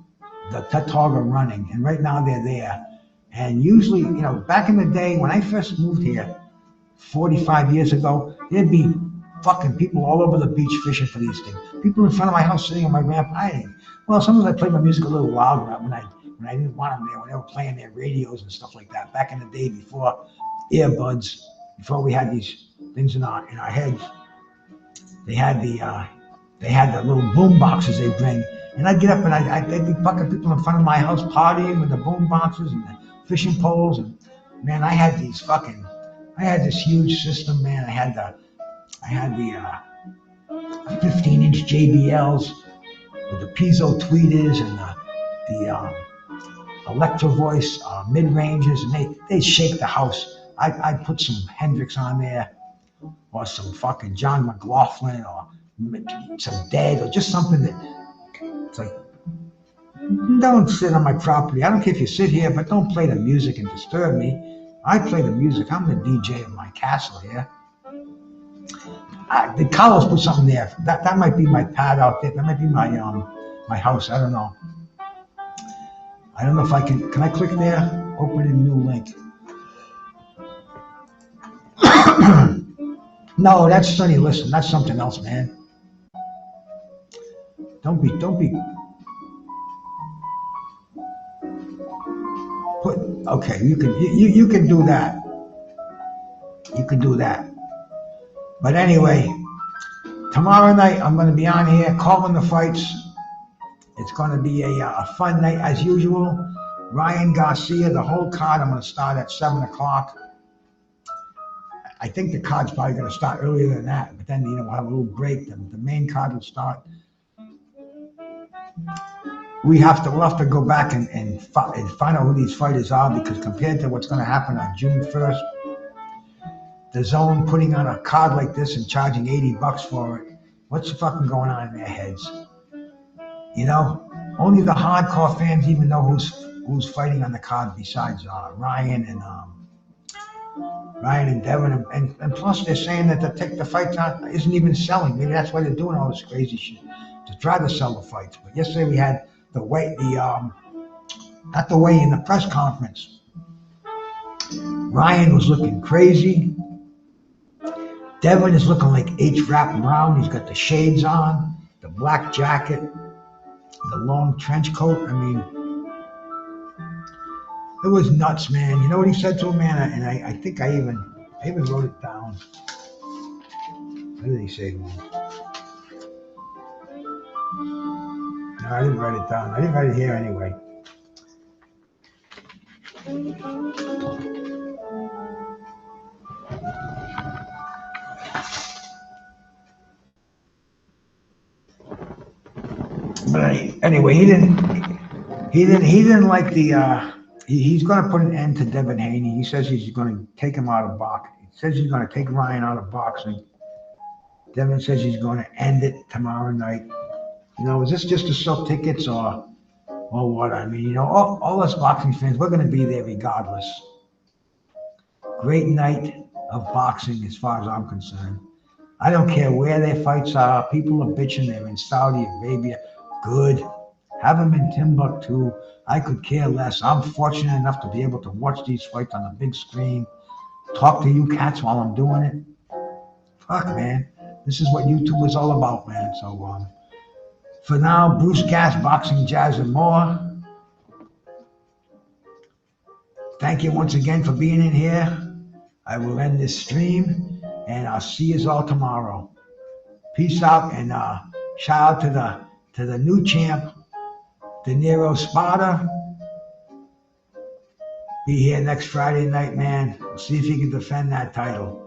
the tautog are running, and right now they're there. And usually, back in the day when I first moved here, 45 years ago, there'd be fucking people all over the beach fishing for these things. People in front of my house sitting on my ramp hiding. Well, sometimes I played my music a little loud when I didn't want them there, when they were playing their radios and stuff like that. Back in the day before earbuds, before we had these things in our heads, they had the little boom boxes they bring. And I'd get up and they'd be fucking people in front of my house partying with the boom boxes and the fishing poles. And man, I had this huge system, man. I had the 15-inch JBLs with the piezo tweeters and the Electro Voice mid-ranges, and they shake the house. I put some Hendrix on there, or some fucking John McLaughlin, or some Dead, or just something that it's like, don't sit on my property. I don't care if you sit here, but don't play the music and disturb me. I play the music. I'm the DJ of my castle here. Did Carlos put something there? That might be my pad out there. That might be my house. I don't know. I don't know if I can. Can I click there? Open a new link. No, that's Sonny Listen. That's something else, man. Don't be. Okay, you can do that. You can do that. But anyway, tomorrow night I'm going to be on here calling the fights. It's going to be a fun night as usual. Ryan Garcia, the whole card. I'm going to start at 7 o'clock. I think the card's probably going to start earlier than that, but then we'll have a little break. The main card will start. We'll have to go back and find out who these fighters are, because compared to what's going to happen on June 1st, the Zone putting on a card like this and charging $80 for it, what's fucking going on in their heads? Only the hardcore fans even know who's fighting on the card besides Ryan and Devin, and plus they're saying that the fights isn't even selling. Maybe that's why they're doing all this crazy shit, to try to sell the fights. But yesterday we had the press conference. Ryan was looking crazy. Devin is looking like H-Rap Brown. He's got the shades on, the black jacket, the long trench coat. I mean, it was nuts, man. You know what he said to him, man? And I think I even wrote it down. What did he say to him? No, I didn't write it down. I didn't write it here anyway. But anyway, he didn't like the. He's going to put an end to Devin Haney. He says he's going to take him out of boxing. He says he's going to take Ryan out of boxing. Devin says he's going to end it tomorrow night. Is this just to sell tickets or what? I mean, all us boxing fans, we're going to be there regardless. Great night of boxing as far as I'm concerned. I don't care where their fights are. People are bitching they're in Saudi Arabia. Good. Have them in Timbuktu. I could care less. I'm fortunate enough to be able to watch these fights on the big screen, talk to you cats while I'm doing it. Fuck, man. This is what YouTube is all about, man. So, for now, Bruce Gas, Boxing, Jazz, and more. Thank you once again for being in here. I will end this stream, and I'll see you all tomorrow. Peace out, and shout out to the new champ, De Niro Sparta. Be here next Friday night, man. We'll see if he can defend that title.